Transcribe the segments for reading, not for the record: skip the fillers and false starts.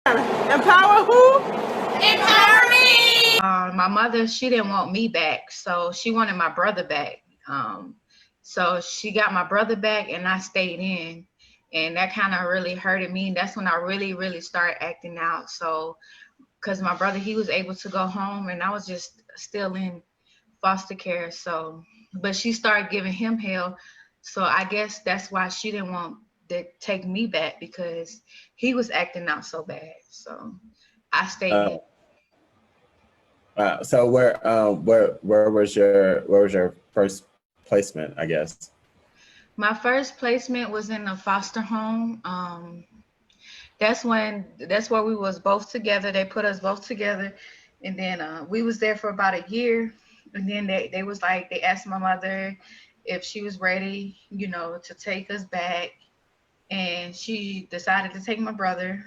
Empower who? Empower me. My mother, she didn't want me back, so she wanted my brother back. So she got my brother back, and I stayed in, and that kind of really hurted me. That's when I really, really started acting out. So, because my brother, he was able to go home, and I was just still in foster care. So, but she started giving him hell. So I guess that's why she didn't want to take me back because he was acting out so bad. So I stayed in. So where was your first placement, I guess? My first placement was in a foster home. That's where we was both together. They put us both together, and then we was there for about a year. And then they was like they asked my mother if she was ready, to take us back, and she decided to take my brother.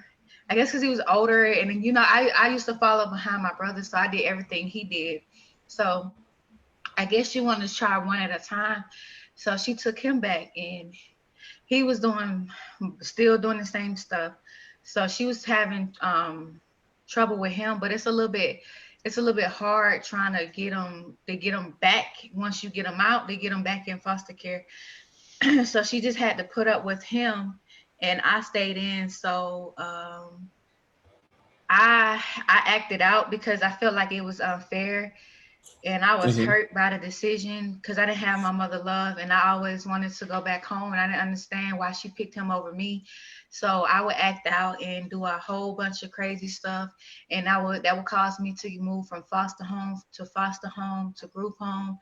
I guess because he was older, and then, I used to follow behind my brother, so I did everything he did. So I guess she wanted to try one at a time. So she took him back, and he was still doing the same stuff. So she was having trouble with him, but it's a little bit hard trying to get them back. Once you get them out, they get them back in foster care. So she just had to put up with him, and I stayed in. So I acted out because I felt like it was unfair, and I was Mm-hmm. hurt by the decision because I didn't have my mother love, and I always wanted to go back home, and I didn't understand why she picked him over me. So I would act out and do a whole bunch of crazy stuff, and that would cause me to move from foster home to group home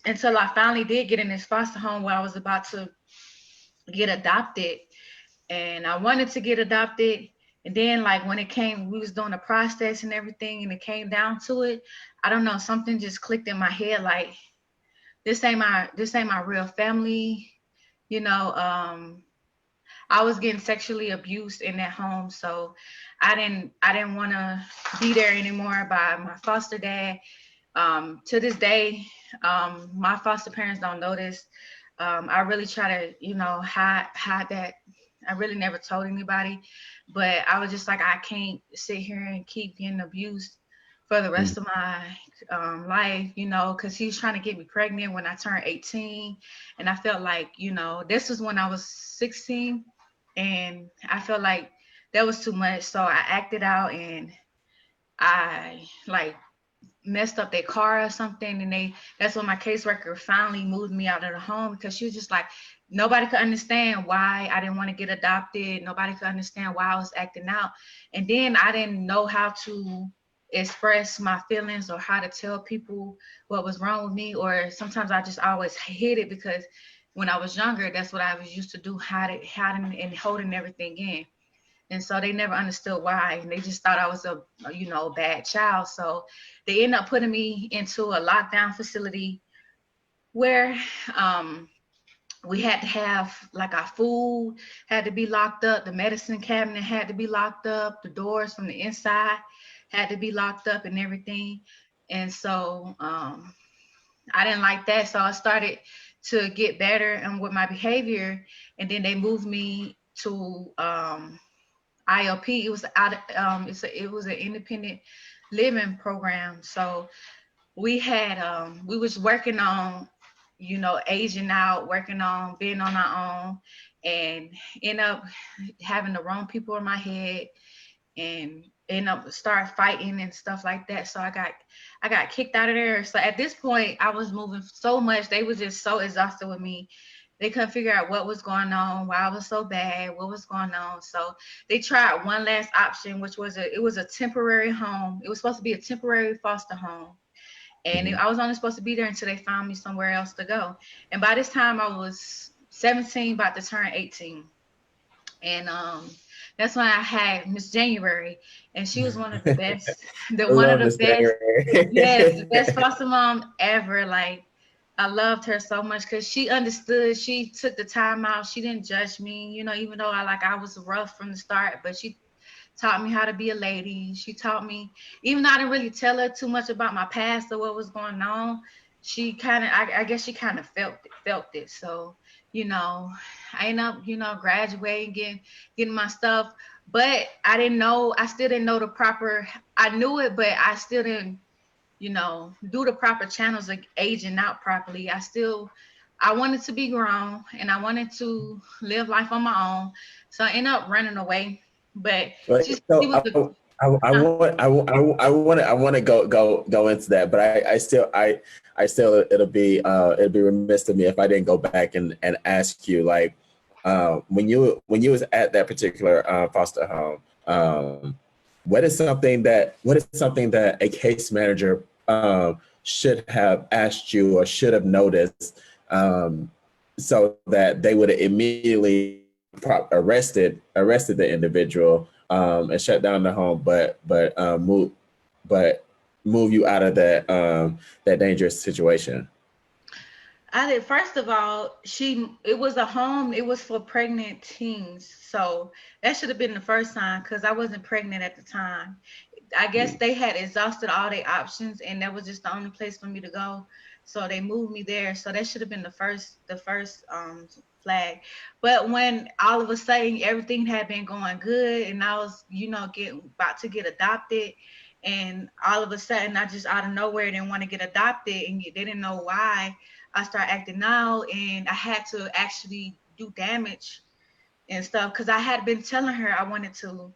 until I finally did get in this foster home where I was about to get adopted, and I wanted to get adopted. And then, like, when it came, we was doing the process and everything, and it came down to it. I don't know, something just clicked in my head, like this ain't my real family. You know, I was getting sexually abused in that home, so I didn't want to be there anymore by my foster dad. To this day, my foster parents don't know this. I really try to, hide that. I really never told anybody, but I was just like, I can't sit here and keep getting abused for the rest of my life, because he was trying to get me pregnant when I turned 18. And I felt like, this was when I was 16. And I felt like that was too much. So I acted out, and I like messed up their car or something, and that's when my caseworker finally moved me out of the home because she was just like, nobody could understand why I didn't want to get adopted. Nobody could understand why I was acting out. And then I didn't know how to express my feelings or how to tell people what was wrong with me, or sometimes I just always hid it because when I was younger, that's what I was used to do, hiding and holding everything in. And so they never understood why, and they just thought I was a bad child. So they ended up putting me into a lockdown facility where we had to have, like, our food had to be locked up, the medicine cabinet had to be locked up, the doors from the inside had to be locked up and everything. And so I didn't like that, so I started to get better and with my behavior. And then they moved me to IOP. It was it was an independent living program. So we was working on, aging out, working on being on our own, and end up having the wrong people in my head, and end up start fighting and stuff like that. So I got kicked out of there. So at this point, I was moving so much. They were just so exhausted with me. They couldn't figure out what was going on, why I was so bad, what was going on. So they tried one last option, which was a temporary home. It was supposed to be a temporary foster home, and Mm-hmm. I was only supposed to be there until they found me somewhere else to go. And by this time, I was 17, about to turn 18, and that's when I had Miss January, and she was one of the best, the I one of love the Miss best, yes, the January. best foster mom ever. Like, I loved her so much because she understood. She took the time out. She didn't judge me, even though I was rough from the start, but she taught me how to be a lady. She taught me, even though I didn't really tell her too much about my past or what was going on, she kind of, I guess she kind of felt it. So, I ended up, graduating, getting my stuff. but I didn't know, I still didn't know the proper, I knew it, but I still didn't, do the proper channels of aging out properly. I wanted to be grown and I wanted to live life on my own. So I ended up running away. But But she was the, uh, I want to go into that, but I still it'll be remiss of me if I didn't go back and ask you, like, when you was at that particular foster home, what is something that a case manager should have asked you or should have noticed, so that they would have immediately arrested the individual, and shut down the home, but move you out of that dangerous situation. I did. First of all, it was a home. It was for pregnant teens, so that should have been the first sign because I wasn't pregnant at the time. I guess they had exhausted all their options, and that was just the only place for me to go. So they moved me there. So that should have been the first flag. But when all of a sudden everything had been going good, and I was, getting about to get adopted, and all of a sudden I just out of nowhere didn't want to get adopted, and they didn't know why. I started acting out, and I had to actually do damage and stuff because I had been telling her I wanted to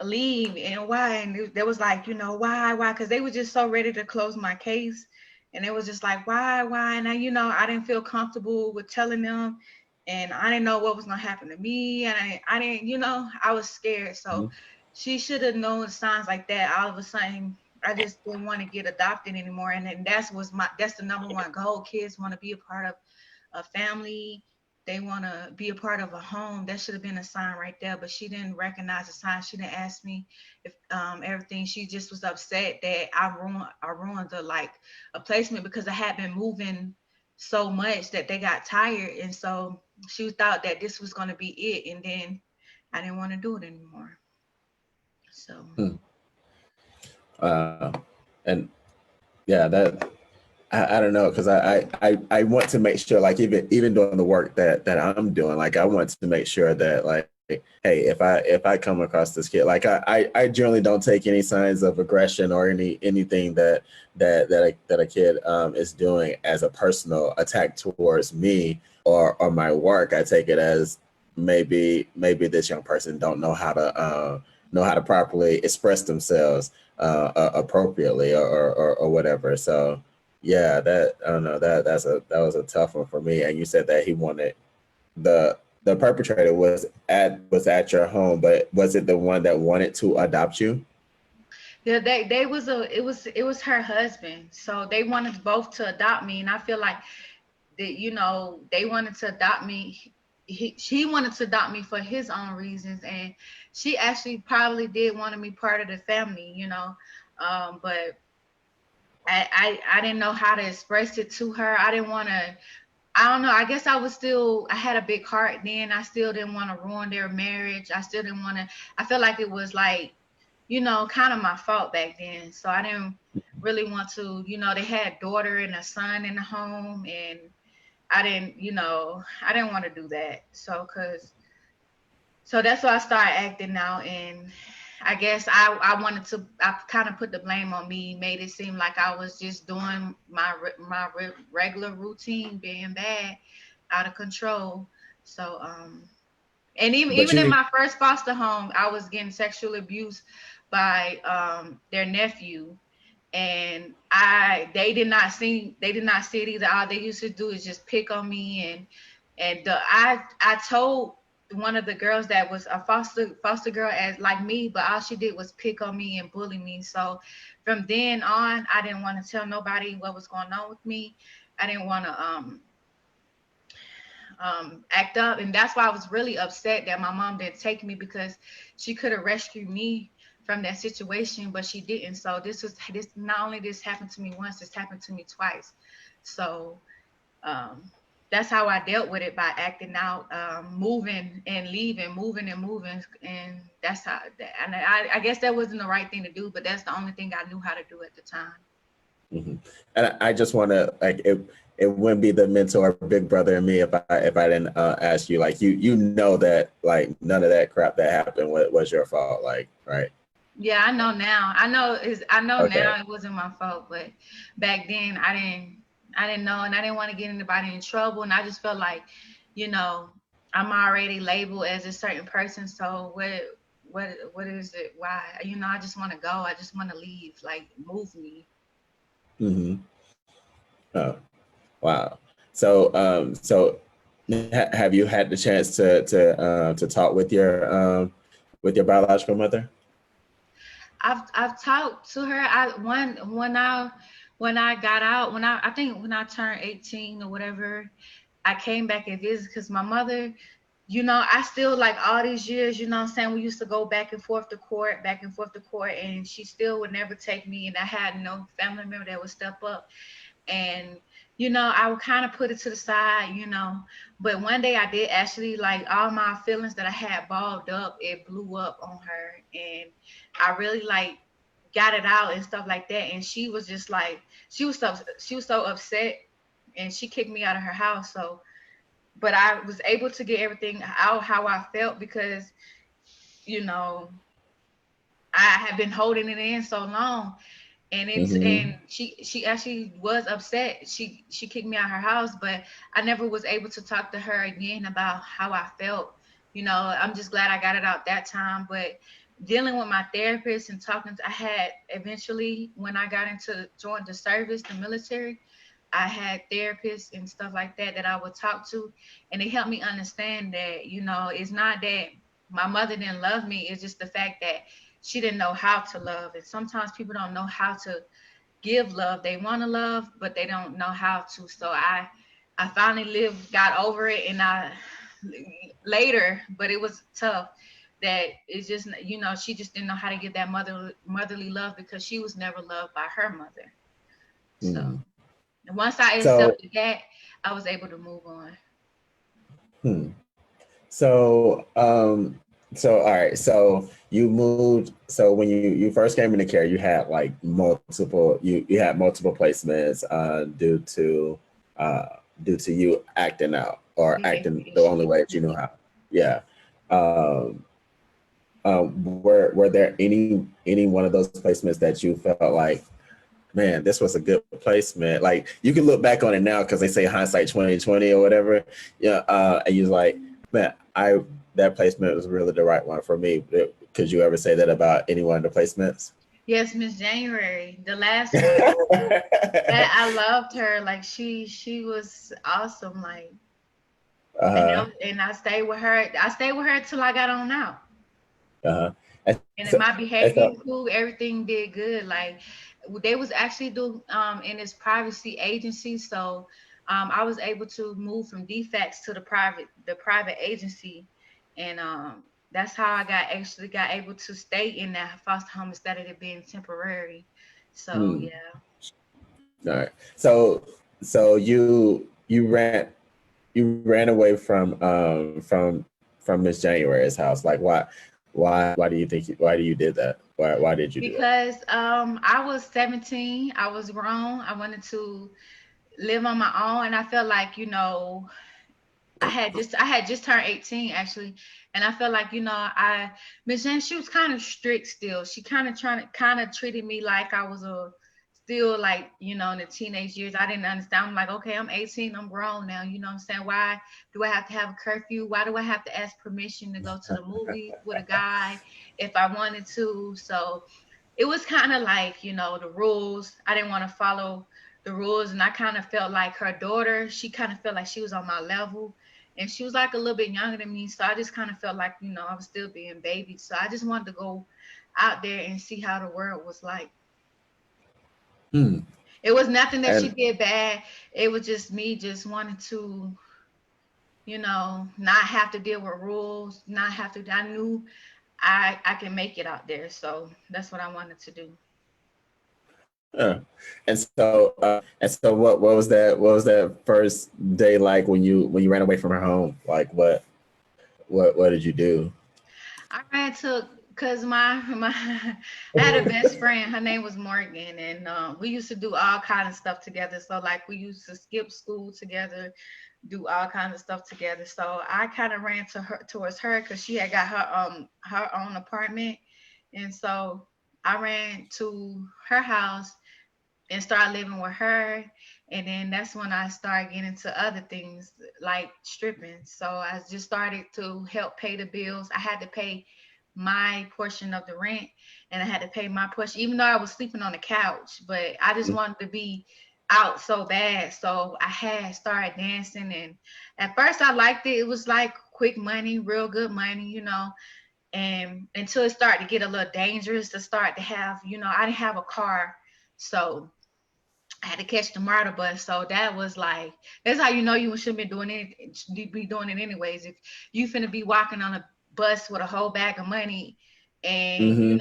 leave and why, and they was like, why, because they were just so ready to close my case, and it was just like, why, and I didn't feel comfortable with telling them, and I didn't know what was gonna happen to me, and I didn't, I was scared. So Mhm. she should have known signs like that. All of a sudden I just didn't want to get adopted anymore, and then that's the number one goal. Kids want to be a part of a family. They want to be a part of a home. That should have been a sign right there, but she didn't recognize the sign. She didn't ask me if everything. She just was upset that I ruined the like a placement because I had been moving so much that they got tired, and so she thought that this was going to be it, and then I didn't want to do it anymore. So Hmm. Uh, and yeah, that I don't know, because I want to make sure, like, even doing the work that I'm doing, like I want to make sure that, like, hey, if I come across this kid, like I generally don't take any signs of aggression or anything that a kid is doing as a personal attack towards me or my work. I take it as maybe this young person don't know how to properly express themselves appropriately, or whatever. So yeah, that I don't know, that was a tough one for me. And you said that he wanted the perpetrator was at your home, but was it the one that wanted to adopt you? yeah, they was it was her husband. So they wanted both to adopt me, and I feel like that they wanted to adopt me. She wanted to adopt me for his own reasons, and she actually probably did want to be part of the family, but I didn't know how to express it to her. I didn't want to. I don't know. I guess I had a big heart then. I still didn't want to ruin their marriage. I still didn't want to. I felt like it was like, kind of my fault back then. So I didn't really want to, they had a daughter and a son in the home, and I didn't want to do that. So that's why I started acting out, and I guess I kind of put the blame on me, made it seem like I was just doing my regular routine, being bad, out of control. So and even But even in you my first foster home, I was getting sexual abuse by their nephew, and they did not see it either. All they used to do is just pick on me, and I told one of the girls that was a foster girl as like me, but all she did was pick on me and bully me. So from then on, I didn't want to tell nobody what was going on with me. I didn't want to act up, and that's why I was really upset that my mom didn't take me, because she could have rescued me from that situation, but she didn't. So this not only this happened to me once, this happened to me twice. So um, that's how I dealt with it, by acting out, moving and leaving, moving and moving, and that's how. And I guess that wasn't the right thing to do, but that's the only thing I knew how to do at the time. Mhm. And I just want to, like, it wouldn't be the mentor, big brother, and me if I didn't ask you. Like you know that like none of that crap that happened was your fault. Like right. Yeah, I know now. I know Okay. now it wasn't my fault, but back then I didn't know, and I didn't want to get anybody in trouble, and I just felt like, you know, I'm already labeled as a certain person, so what is it? Why? You know, I just want to go. I just want to leave. Like move me. Mm-hmm. Oh, wow. So have you had the chance to talk with your biological mother? I've talked to her. When I got out, I think when I turned 18 or whatever, I came back and visited because my mother, you know, I still like all these years, you know what I'm saying? We used to go back and forth to court, and she still would never take me. And I had no family member that would step up. And, you know, I would kind of put it to the side, you know. But one day I did actually, like, all my feelings that I had balled up, it blew up on her. And I really, like, got it out and stuff like that. And she was just like, she was so upset, and she kicked me out of her house. So, but I was able to get everything out how I felt because, you know, I had been holding it in so long. Mm-hmm. And she actually was upset. She kicked me out of her house, but I never was able to talk to her again about how I felt. You know, I'm just glad I got it out that time. But dealing with my therapist and talking I had eventually, when I got into joined the service, the military, I had therapists and stuff like that that I would talk to, and they helped me understand that, you know, it's not that my mother didn't love me, it's just the fact that she didn't know how to love. And sometimes people don't know how to give love. They want to love, but they don't know how to. So I finally got over it, and I later, but it was tough. That it's just, you know, she just didn't know how to give that motherly love because she was never loved by her mother. So Mm-hmm. once I So accepted that, I was able to move on. hmm. So so all right. So you moved. So when you first came into care, you had like you had multiple placements uh due to you acting out or acting the Behavior only way that you knew how. Yeah. Um, were there any one of those placements that you felt like, man, this was a good placement? Like you can look back on it now because they say hindsight 2020 or whatever. Yeah, and you're like, man, that placement was really the right one for me. Could you ever say that about any one of the placements? Yes, Miss January, the last one. That I loved her. Like she was awesome. Like Uh-huh. and I stayed with her. I stayed with her till I got on out. Uh-huh. And And in so, my and behavior so, school, everything did good. Like they was actually do in this privacy agency. So I was able to move from DFACS to the private agency. And that's how I got able to stay in that foster home instead of it being temporary. So hmm, yeah. all right. So you ran away from Miss January's house. Like why do you why do you did that? Why did you do that? Because I was 17, I was grown, I wanted to live on my own, and I felt like, you know, I had just turned 18 actually, and I felt like, you know, Miss Jane, she was kind of strict still. She kind of treated me like I was a still like, you know, in the teenage years. I didn't understand. I'm like, okay, I'm 18, I'm grown now. You know what I'm saying? Why do I have to have a curfew? Why do I have to ask permission to go to the movies with a guy if I wanted to? So it was kind of like, you know, the rules. I didn't want to follow the rules. And I kind of felt like her daughter, she kind of felt like she was on my level. And she was like a little bit younger than me. So I just kind of felt like, you know, I was still being babied. So I just wanted to go out there and see how the world was like. Hmm. It was nothing that she And did bad. It was just me just wanting to, you know, not have to deal with rules, not have to. I knew I can make it out there. So that's what I wanted to do. uh, and so what was that first day like when you ran away from her home? Like what did you do? I ran to Cause I had a best friend. Her name was Morgan, and we used to do all kind of stuff together. So like we used to skip school together, do all kinds of stuff together. So I kind of ran towards her because she had got her own apartment, and so I ran to her house and started living with her. And then that's when I started getting into other things like stripping. So I just started to help pay the bills. I had to pay my portion of the rent and I had to pay my portion, even though I was sleeping on the couch, but I just wanted to be out so bad. So I had started dancing, and at first I liked it. It was like quick money, real good money, and until it started to get a little dangerous to start to have, I didn't have a car. So I had to catch the MARTA bus. So that was like, that's how you know you shouldn't be doing it, be doing it anyways. If you finna be walking on a bus with a whole bag of money and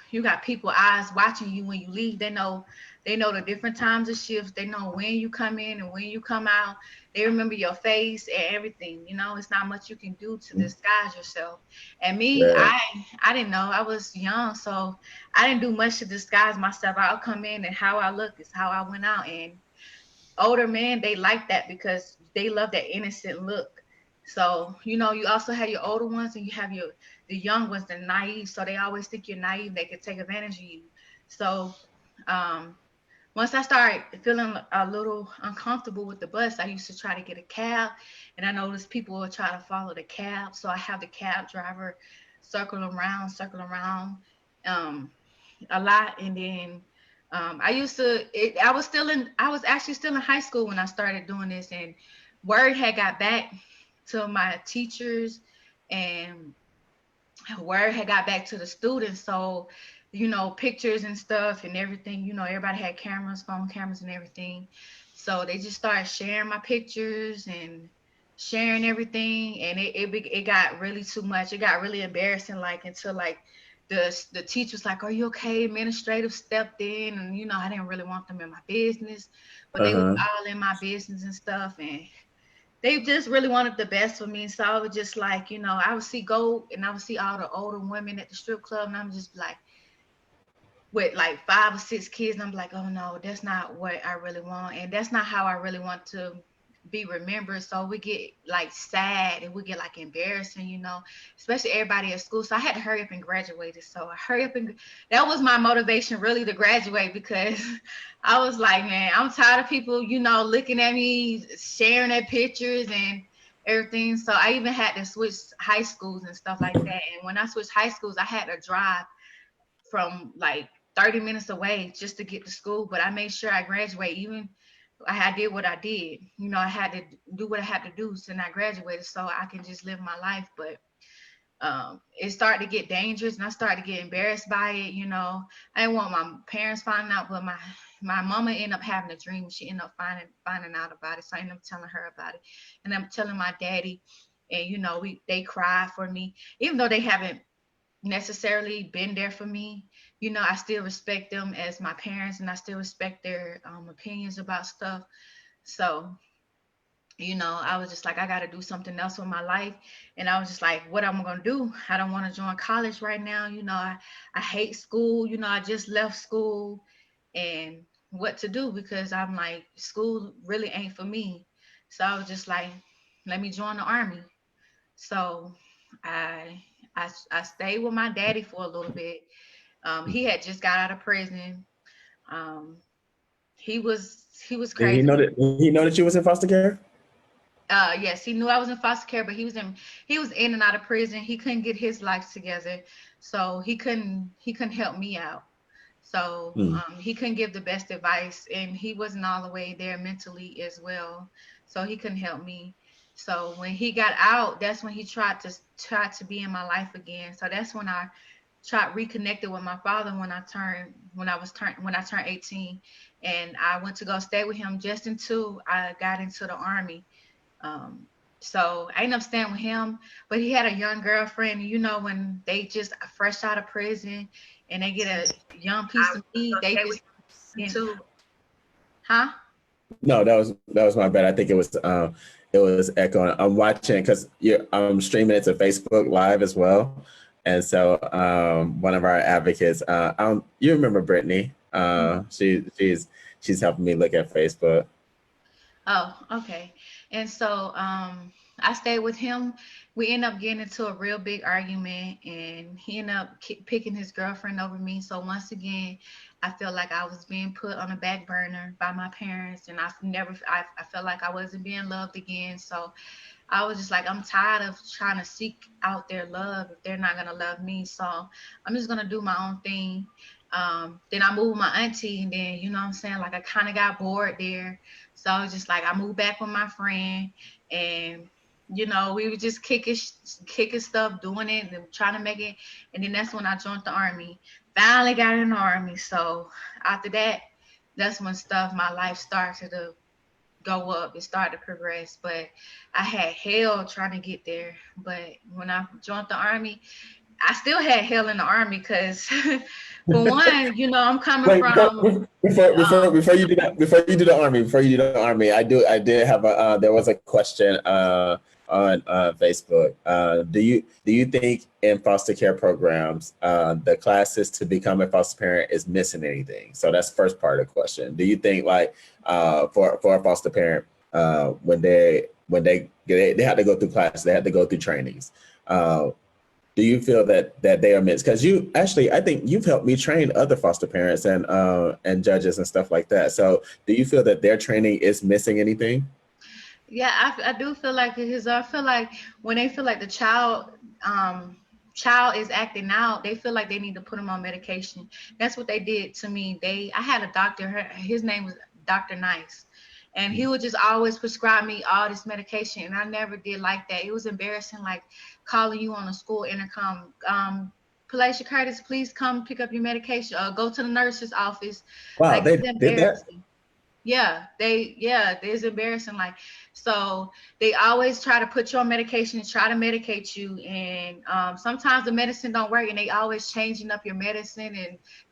you got people eyes watching you when you leave, they know the different times of shifts. They know when you come in and when you come out. They remember your face and everything. It's not much you can do to disguise yourself. And me, Right. I didn't know. I was young, so I didn't do much to disguise myself. I'll come in and how I look is how I went out. And older men, they like that because they love that innocent look. So, you also have your older ones and you have the young ones, the naive. So they always think you're naive. They could take advantage of you. So, once I started feeling a little uncomfortable with the bus, I used to try to get a cab, and I noticed people would try to follow the cab. So I have the cab driver circle around a lot. And then I was actually still in high school when I started doing this, and word had got back to my teachers, and word had got back to the students. So, pictures and stuff and everything, everybody had cameras, phone cameras and everything. So they just started sharing my pictures and sharing everything. And it got really too much. It got really embarrassing, like until like the teacher's like, "Are you okay?" Administrative stepped in, and I didn't really want them in my business, but they was all in my business and stuff. And they just really wanted the best for me. So I was just like, I would see I would see all the older women at the strip club, and I'm just like, with like 5 or 6 kids, and I'm like, oh no, that's not what I really want, and that's not how I really want to be remembered. So we get like sad and we get like embarrassing, especially everybody at school. So I had to hurry up and graduate. So I hurry up and that was my motivation really to graduate, because I was like, man, I'm tired of people, looking at me, sharing their pictures and everything. So I even had to switch high schools and stuff like that. And when I switched high schools, I had to drive from like 30 minutes away just to get to school. But I made sure I graduate. Even I did what I did. I had to do what I had to do since I graduated so I can just live my life. But it started to get dangerous, and I started to get embarrassed by it. I didn't want my parents finding out, but my mama ended up having a dream. She ended up finding out about it. So I ended up telling her about it. And I'm telling my daddy, and they cried for me, even though they haven't necessarily been there for me. I still respect them as my parents, and I still respect their opinions about stuff. So, I was just like, I got to do something else with my life. And I was just like, what am I going to do? I don't want to join college right now. I hate school. I just left school, and what to do, because I'm like, school really ain't for me. So I was just like, let me join the army. So I stayed with my daddy for a little bit. He had just got out of prison. Um, he was Did he crazy. know that you was in foster care? Yes, he knew I was in foster care, but he was in and out of prison. He couldn't get his life together, so he couldn't help me out. So he couldn't give the best advice, and he wasn't all the way there mentally as well. So he couldn't help me. So when he got out, that's when he tried to be in my life again. So that's when I reconnected with my father when I turned 18, and I went to go stay with him just until I got into the army. So I ended up staying with him, but he had a young girlfriend. When they just fresh out of prison and they get a young piece of meat, they just into, huh? No, that was my bad. I think it was echoing. I'm watching because I'm streaming it to Facebook Live as well, And so one of our advocates, you remember Brittany? She's helping me look at Facebook. Oh, okay. And so I stayed with him. We ended up getting into a real big argument, and he ended up picking his girlfriend over me. So once again, I felt like I was being put on the back burner by my parents, and I felt like I wasn't being loved again. So I was just like, I'm tired of trying to seek out their love if they're not gonna love me. So I'm just gonna do my own thing. Then I moved with my auntie, and then you know what I'm saying, like I kind of got bored there. So I was just like, I moved back with my friend, and you know, we were just kicking stuff, doing it, and trying to make it. And then that's when I joined the army. Finally got in the army. So after that, that's when my life started to go up. It started to progress, but I had hell trying to get there. But when I joined the army, I still had hell in the army because, for one, you know, I'm coming Wait, from. before you do that, before you do the army, I did have there was a question on Facebook. Do you think in foster care programs the classes to become a foster parent is missing anything? So that's the first part of the question. Do you think like for a foster parent when they have to go through classes, they have to go through trainings. Do you feel that they are missed? Because you actually, I think you've helped me train other foster parents and judges and stuff like that. So do you feel that their training is missing anything? Yeah, I do feel like it is. I feel like when they feel like the child is acting out, they feel like they need to put them on medication. That's what they did to me. I had a doctor, his name was Dr. Nice, and he would just always prescribe me all this medication, and I never did like that. It was embarrassing, like calling you on a school intercom. Palaesha Curtis, please come pick up your medication, or go to the nurse's office. Wow, Like, they it's did that? embarrassing. It's embarrassing. Like, so they always try to put you on medication and try to medicate you, and sometimes the medicine don't work, and they always changing up your medicine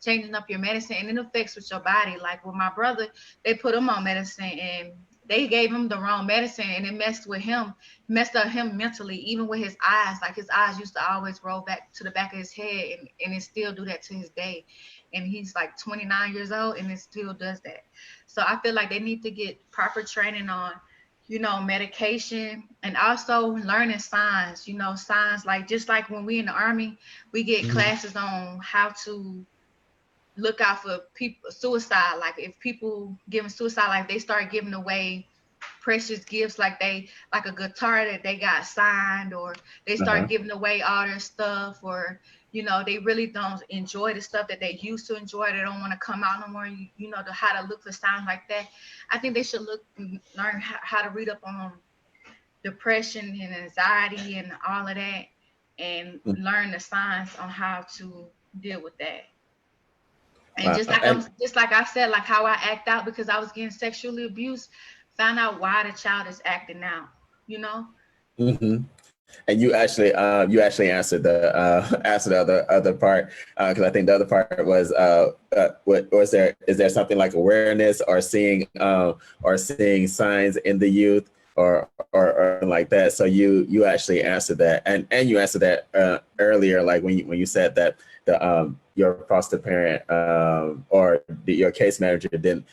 and it affects with your body. Like with my brother, they put him on medicine, and they gave him the wrong medicine, and it messed up him mentally, even with his eyes. Like his eyes used to always roll back to the back of his head, and it still do that to his day. And he's like 29 years old, and it still does that. So I feel like they need to get proper training on, you know, medication, and also learning signs, signs, like just like when we in the army, we get Mhm. classes on how to look out for people suicide. Like if people giving suicide, like they start giving away precious gifts, like a guitar that they got signed, or they start Uh-huh. giving away all their stuff, or they really don't enjoy the stuff that they used to enjoy. They don't want to come out no more. How to look for signs like that. I think they should learn how to read up on depression and anxiety and all of that, and learn the signs on how to deal with that. And Wow. just like I said, like how I act out because I was getting sexually abused, find out why the child is acting out, you know? hmm And you actually answered the answered the other part because I think the other part was what or is there something like awareness or seeing signs in the youth or like that. So you actually answered that and you answered that earlier, like when you said that the your foster parent or your case manager didn't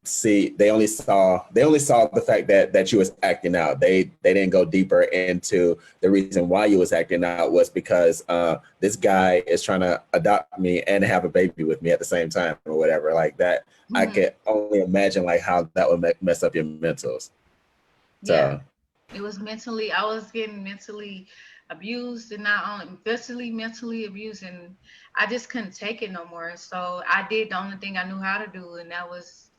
see, they only saw the fact that you was acting out. They didn't go deeper into the reason why you was acting out was because this guy is trying to adopt me and have a baby with me at the same time or whatever like that. I Mm-hmm. could only imagine like how that would mess up your mentals. Yeah, So I was getting mentally abused, and not only mentally abused, and I just couldn't take it no more. So I did the only thing I knew how to do, and that was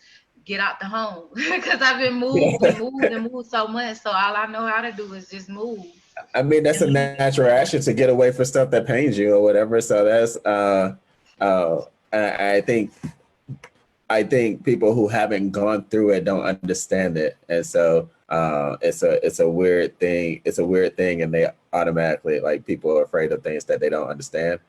get out the home because I've been moved and moved and moved so much. So all I know how to do is just move I mean that's and a leave it. natural action to get away from stuff that pains you or whatever. So that's uh I think people who haven't gone through it don't understand it, and so it's a weird thing. It's a weird thing, and they automatically like people are afraid of things that they don't understand,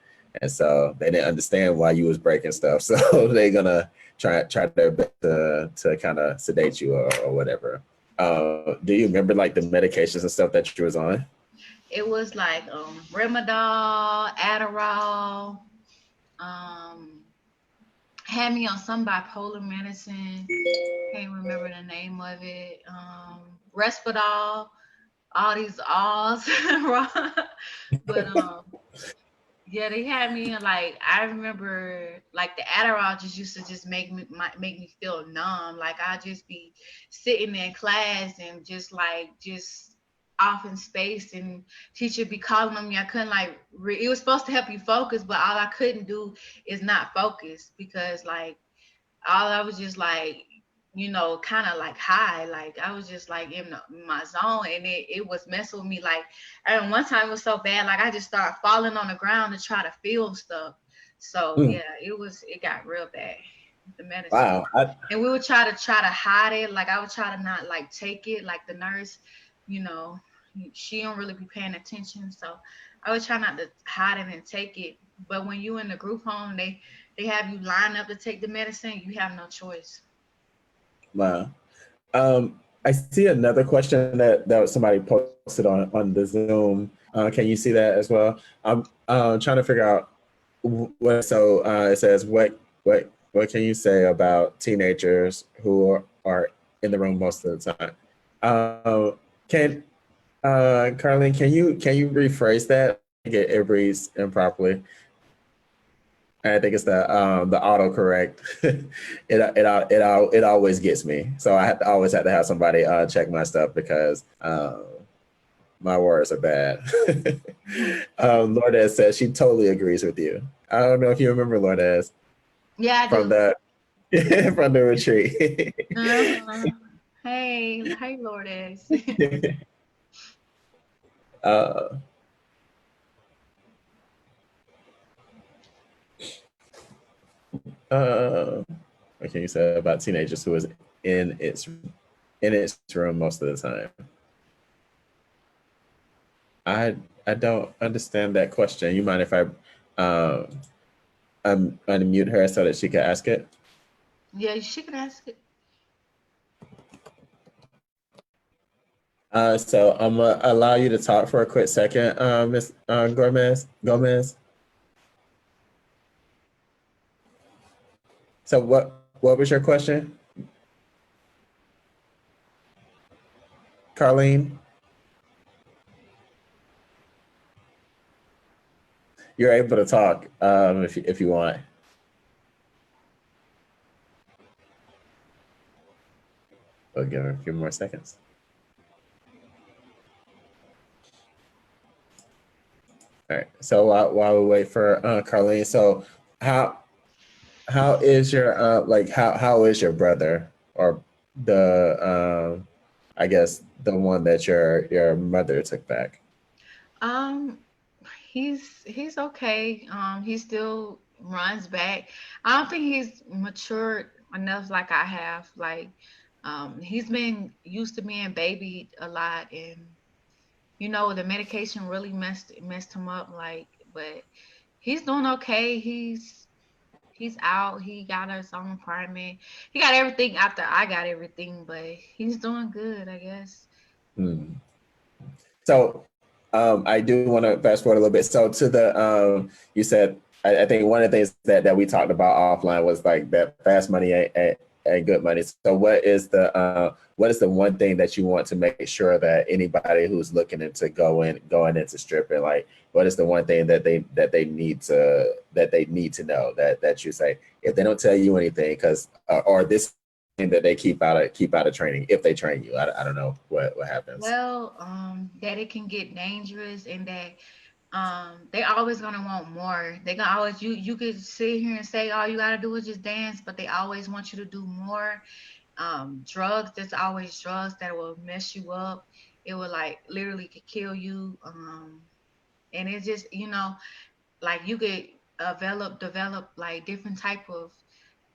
and so they didn't understand why you was breaking stuff. So they're gonna try their best to kind of sedate you or whatever. Do you remember like the medications and stuff that you was on? It was like Rimadol, Adderall, um, had me on some bipolar medicine. Can't remember the name of it. Respidol, all these alls. But yeah, they had me in like I remember like the Adderall just used to just make me feel numb. Like I just be sitting in class and just off in space and teacher be calling on me. I couldn't like it was supposed to help you focus, but all I couldn't do is not focus because like all I was just like, kind of like high. Like I was just like in my zone and it was messing with me. Like, and one time it was so bad, like I just started falling on the ground to try to feel stuff. So Mm, yeah, it got real bad, the medicine. wow. I, And we would try to hide it. Like I would try to not like take it. Like the nurse, you know, she don't really be paying attention. So I would try not to hide it and take it. But when you in the group home, they have you line up to take the medicine. You have no choice. wow. I see another question that somebody posted on the Zoom. Can you see that as well? I'm trying to figure out what. So it says, what can you say about teenagers who are in the room most of the time? Can Carlene, can you rephrase that? It reads improperly. I think it's the autocorrect. It always gets me. So always have to have somebody check my stuff because my words are bad. Lourdes says she totally agrees with you. I don't know if you remember Lourdes Yeah, I from do. the from the retreat. Uh-huh. Hey, Lourdes. uh, uh, what can you say about teenagers who is in its in its room most of the time? I I don't understand that question. You mind if I um unmute her so that she can ask it? Yeah, she can ask it. So I'm gonna allow you to talk for a quick second, Miss Gomez. Gomez. So what was your question, Carlene? You're able to talk if you want. We'll give her a few more seconds. All right. So while we wait for Carlene, so how how is your like how is your brother or the I guess the one that your mother took back? Um, he's okay. He still runs back. I don't think he's matured enough like I have. Like, he's been used to being babied a lot, and the medication really messed him up. Like, but he's doing okay. He's out. He got his own apartment. He got everything after I got everything, but he's doing good, I guess. Hmm. So I do want to fast forward a little bit. So to the you said I think one of the things that we talked about offline was like that fast money ain't good money. So what is the one thing that you want to make sure that anybody who's looking into going into stripping, like what is the one thing that they need to know that you say if they don't tell you anything because or this thing that they keep out of training if they train you. I don't know what happens. Well, that it can get dangerous and that they always gonna want more. They gonna always you could sit here and say all you gotta do is just dance, but they always want you to do more. Drugs, there's always drugs that will mess you up. It will like literally could kill you. And it's just, like you could develop like different type of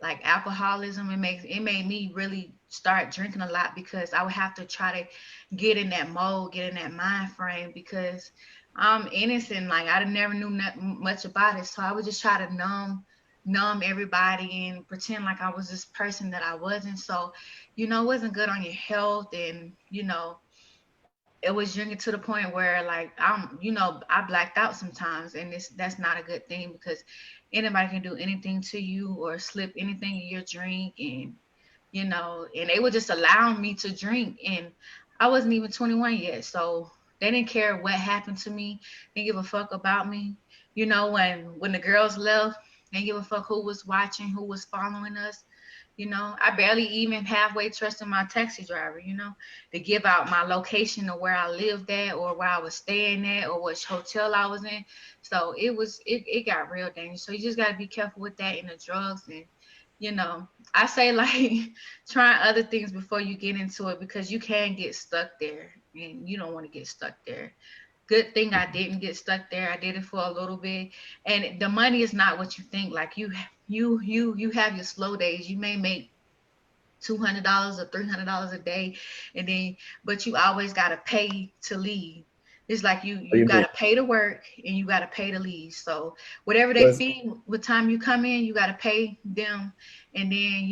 like alcoholism. It made me really start drinking a lot because I would have to try to get in that mode, get in that mind frame because I'm innocent. Like I never knew much about it, so I would just try to numb everybody and pretend like I was this person that I wasn't. So, it wasn't good on your health, and it was drinking to the point where like I blacked out sometimes, and that's not a good thing because anybody can do anything to you or slip anything in your drink, and and they would just allow me to drink, and I wasn't even 21 yet, so they didn't care what happened to me. They didn't give a fuck about me. When the girls left, they didn't give a fuck who was watching, who was following us. I barely even halfway trusted my taxi driver, to give out my location of where I lived at or where I was staying at or which hotel I was in. So it got real dangerous. So you just got to be careful with that and the drugs. And, I say like trying other things before you get into it, because you can get stuck there and you don't want to get stuck there. Good thing I didn't get stuck there. I did it for a little bit, and the money is not what you think. Like you have your slow days. You may make $200 or $300 a day, and then but you always gotta pay to leave. It's like you What do you you mean? gotta pay to work and you gotta pay to leave. So whatever they Was feed, what time you come in, you gotta pay them, and then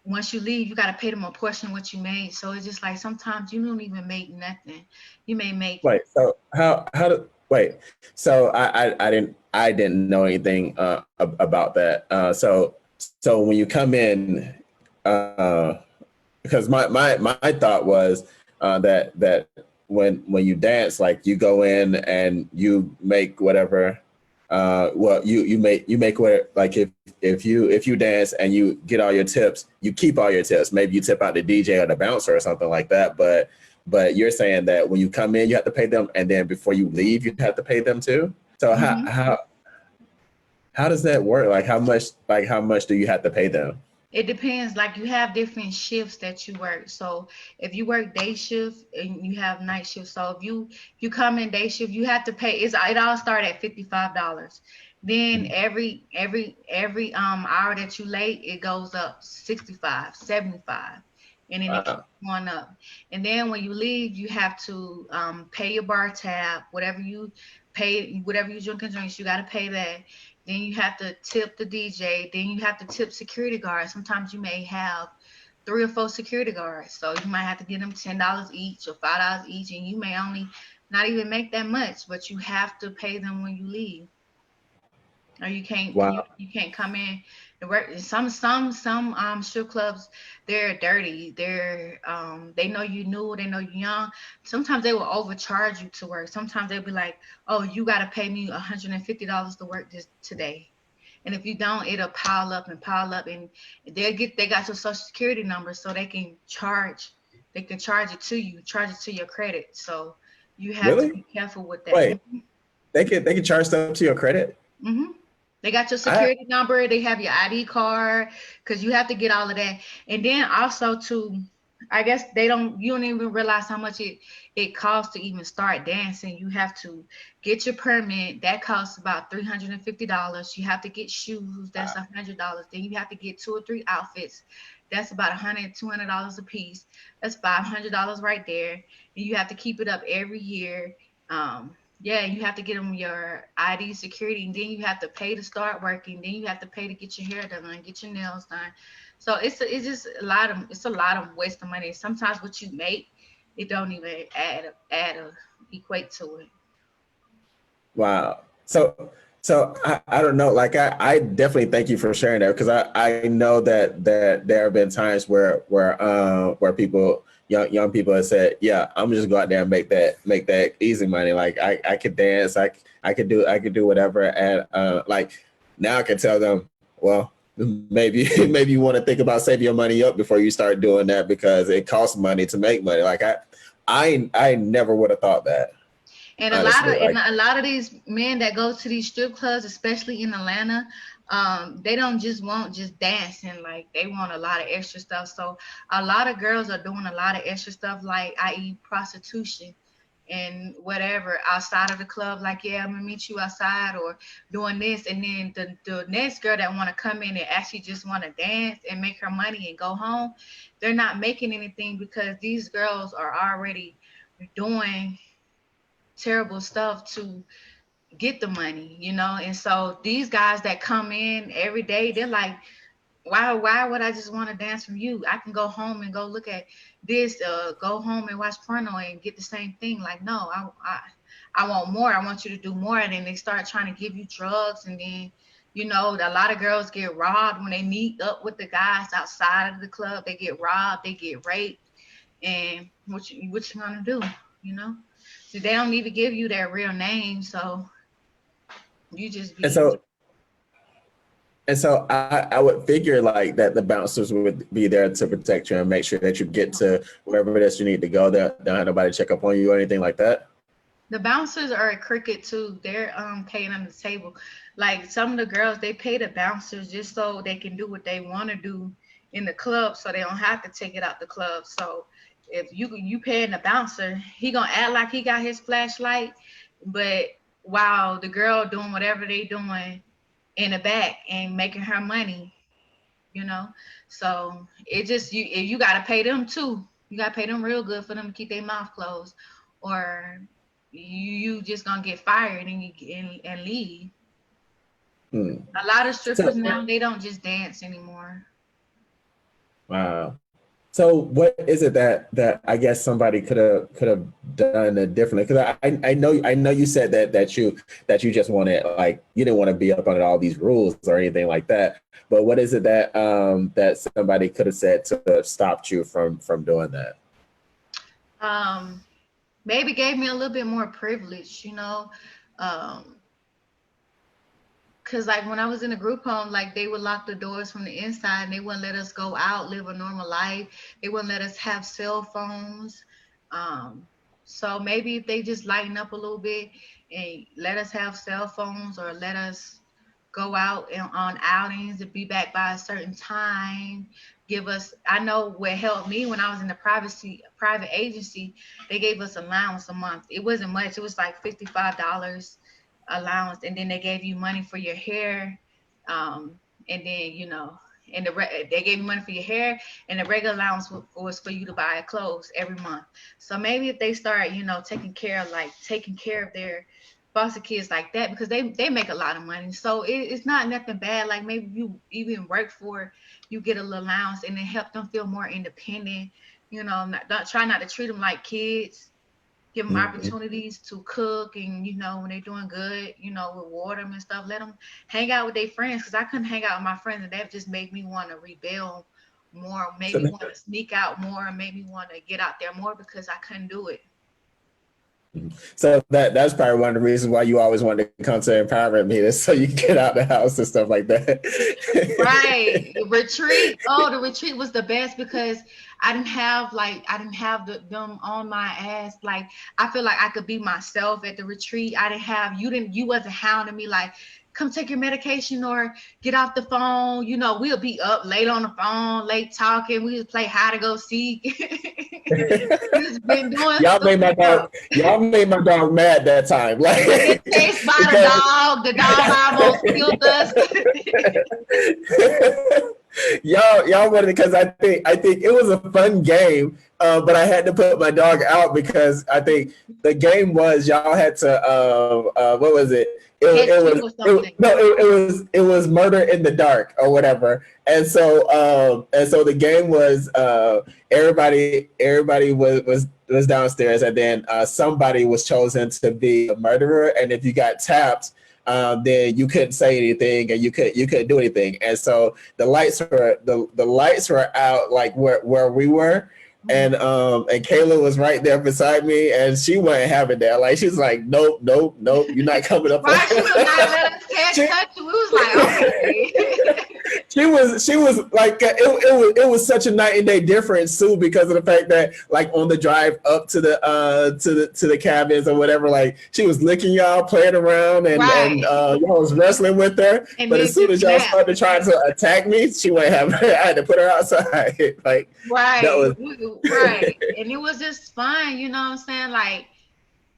once you leave, you gotta pay them a portion of what you made. So it's just like sometimes you don't even make nothing. You may make. wait, so how do wait? So I didn't know anything about that. So when you come in, uh, because my thought was that when you dance, like you go in and you make whatever. Well, you make what, like if you dance and you get all your tips, you keep all your tips. Maybe you tip out the DJ or the bouncer or something like that. But you're saying that when you come in, you have to pay them, and then before you leave, you have to pay them too. So Mhm. how does that work? Like how much do you have to pay them? It depends. Like you have different shifts that you work. So if you work day shift and you have night shift, so if you come in day shift, you have to pay. It all start at $55. Then every hour that you late, it goes up 65, 75, and then it keeps Wow. going up. And then when you leave, you have to pay your bar tab, whatever you drink and drinks, you got to pay that. Then you have to tip the DJ. Then you have to tip security guards. Sometimes you may have 3 or 4 security guards. So you might have to give them $10 each or $5 each. And you may only not even make that much, but you have to pay them when you leave. Or you can't Wow. you can't come in to work. Some strip clubs, they're dirty. They know you new, they know you young. Sometimes they will overcharge you to work. Sometimes they'll be like, oh, you gotta pay me $150 to work this today. And if you don't, it'll pile up, and they got your social security number, so they can charge it to you, charge it to your credit. So you have to Really? be careful with that. Wait, they can charge stuff to your credit? Hmm. They got your I security number. They have your ID card, because you have to get all of that. And then also too, I guess you don't even realize how much it costs to even start dancing. You have to get your permit. That costs about $350. You have to get shoes. That's $100. Then you have to get 2 or 3 outfits. That's about $100, $200 a piece. That's $500 right there. And you have to keep it up every year. Yeah, you have to get them your ID security, and then you have to pay to start working. Then you have to pay to get your hair done, get your nails done. So it's just a lot of waste of money. Sometimes what you make, it don't even equate to it. Wow. So I don't know. Like I definitely thank you for sharing that, because I know that there have been times where people, young people have said, yeah, I'm just go out there and make that easy money. Like I could dance, I could do whatever, and like now I can tell them, well, maybe maybe you want to think about saving your money up before you start doing that, because it costs money to make money. Like I never would have thought that, And a lot of honestly. and Like a lot of these men that go to these strip clubs, especially in Atlanta, they don't just want just dancing. Like they want a lot of extra stuff. So a lot of girls are doing a lot of extra stuff, like i.e. prostitution and whatever outside of the club. Like, yeah, I'm gonna meet you outside, or doing this. And then the next girl that want to come in and actually just want to dance and make her money and go home, they're not making anything, because these girls are already doing terrible stuff to get the money. And so these guys that come in every day, they're like why would I just want to dance from you? I can go home and go look at this, go home and watch porno and get the same thing. Like, no, I want more. I want you to do more. And then they start trying to give you drugs, and then, you know, a lot of girls get robbed when they meet up with the guys outside of the club. They get robbed, they get raped, and what you gonna do? You know, so they don't even give you their real name, so you just And be. so I would figure like that the bouncers would be there to protect you and make sure that you get to wherever it is you need to go. They don't have nobody check up on you or anything like that. The bouncers are a cricket too. They're paying on the table. Like some of the girls, they pay the bouncers just so they can do what they want to do in the club, so they don't have to take it out the club. So if you paying the bouncer, he gonna act like he got his flashlight, but while the girl doing whatever they doing in the back and making her money, you know. So it just you gotta pay them too. You gotta pay them real good for them to keep their mouth closed, or you just gonna get fired and and leave. Hmm. A lot of So strippers now, they don't just dance anymore. wow. So what is it that I guess somebody could have done it differently? Because I know you said that you just wanted, like, you didn't want to be up on all these rules or anything like that. But what is it that somebody could have said to have stopped you from doing that? Um, Maybe gave me a little bit more privilege, you know. Um, Cause like when I was in a group home, like they would lock the doors from the inside and they wouldn't let us go out, live a normal life. They wouldn't let us have cell phones. Um, so maybe if they just lighten up a little bit and let us have cell phones, or let us go out and on outings and be back by a certain time. Give us, I know what helped me when I was in the private agency, they gave us allowance a month. It wasn't much. It was like $55 allowance, and then they gave you money for your hair, and then, you know, and they gave you money for your hair, and the regular allowance was for you to buy clothes every month. So maybe if they start, you know, taking care of their foster kids like that, because they make a lot of money, so it's not nothing bad. Like maybe you even work for, you get a little allowance, and then help them feel more independent. You know, not try not to treat them like kids. Give them Mhm. opportunities to cook, and you know when they're doing good, you know, reward them and stuff. Let them hang out with their friends, because I couldn't hang out with my friends, and that just made me want to rebel more, made So me want to sneak out more, and made me want to get out there more, because I couldn't do it. so that's probably one of the reasons why you always wanted to come to empowerment meetings so you can get out the house and stuff like that. Right. Retreat. Oh, the retreat was the best, because I didn't have them on my ass. Like I feel like I could be myself at the retreat. I didn't have you wasn't hounding me like, come take your medication or get off the phone. You know, we'll be up late on the phone, late talking. We just play hide to go seek. We just been doing y'all made stupid my stuff. dog y'all made my dog mad that time. Get Like chased by the because dog. The dog almost killed us. y'all wanted, because I think it was a fun game, but I had to put my dog out because I think the game was y'all had to what was it? Catch It you was or something. it was murder in the dark or whatever, and so the game was everybody was downstairs, and then somebody was chosen to be a murderer, and if you got tapped, then you couldn't say anything and you couldn't do anything. And so the lights were out like where we were. And Kayla was right there beside me, and she wasn't having that. Like she's like, nope, nope, nope, you're not coming up. Why she would not let us she, touch you? We was like, okay. she was like it was such a night and day difference too, because of the fact that like on the drive up to the cabins or whatever, like she was licking y'all, playing around, and Right. y'all was wrestling with her. And But then as soon just as y'all snap. started trying to attack me, she wouldn't have her. I had to put her outside. Like that Right. was Right. And it was just fun, you know what I'm saying? Like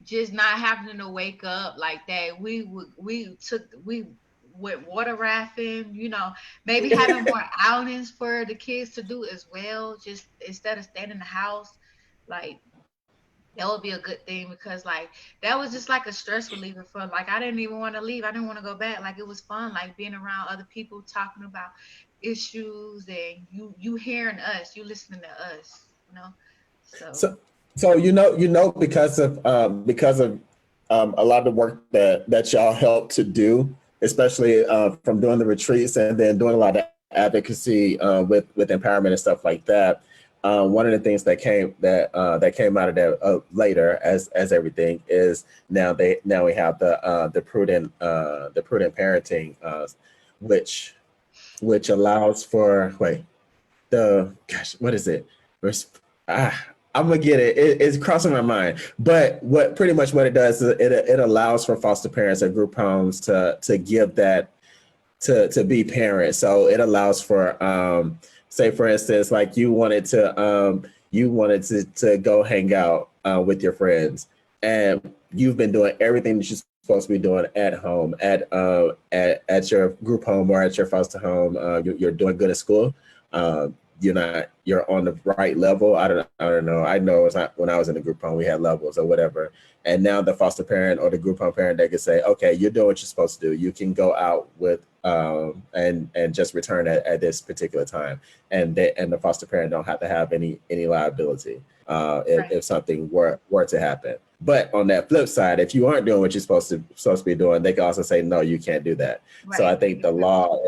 just not having to wake up like that. We went water rafting, you know, maybe having more outings for the kids to do as well, just instead of staying in the house. Like That would be a good thing because like that was just like a stress reliever for like I didn't even want to leave. I didn't want to go back. Like it was fun, like being around other people talking about issues and you hearing us, you listening to us, you know. So So, so because of a lot of the work that y'all helped to do, especially from doing the retreats and then doing a lot of advocacy with empowerment and stuff like that. One of the things that came out of that later, as everything is now we have the prudent parenting, which allows for the gosh, what is it? I'm gonna get it. It's crossing my mind. But what pretty much what it does is it allows for foster parents or group homes to give that to be parents. So it allows for say for instance, like you wanted to go hang out with your friends, and you've been doing everything that you're supposed to be doing at home, at your group home or at your foster home. You're doing good at school. Uh, you're on the right level. I don't know. I know it's not when I was in the group home we had levels or whatever. And now the foster parent or the group home parent, they can say, okay, you're doing what you're supposed to do. You can go out with and just return at this particular time. And the foster parent don't have to have any liability right, if something were to happen. But on that flip side, if you aren't doing what you're supposed to be doing, they can also say, no, you can't do that. So I right. think the law,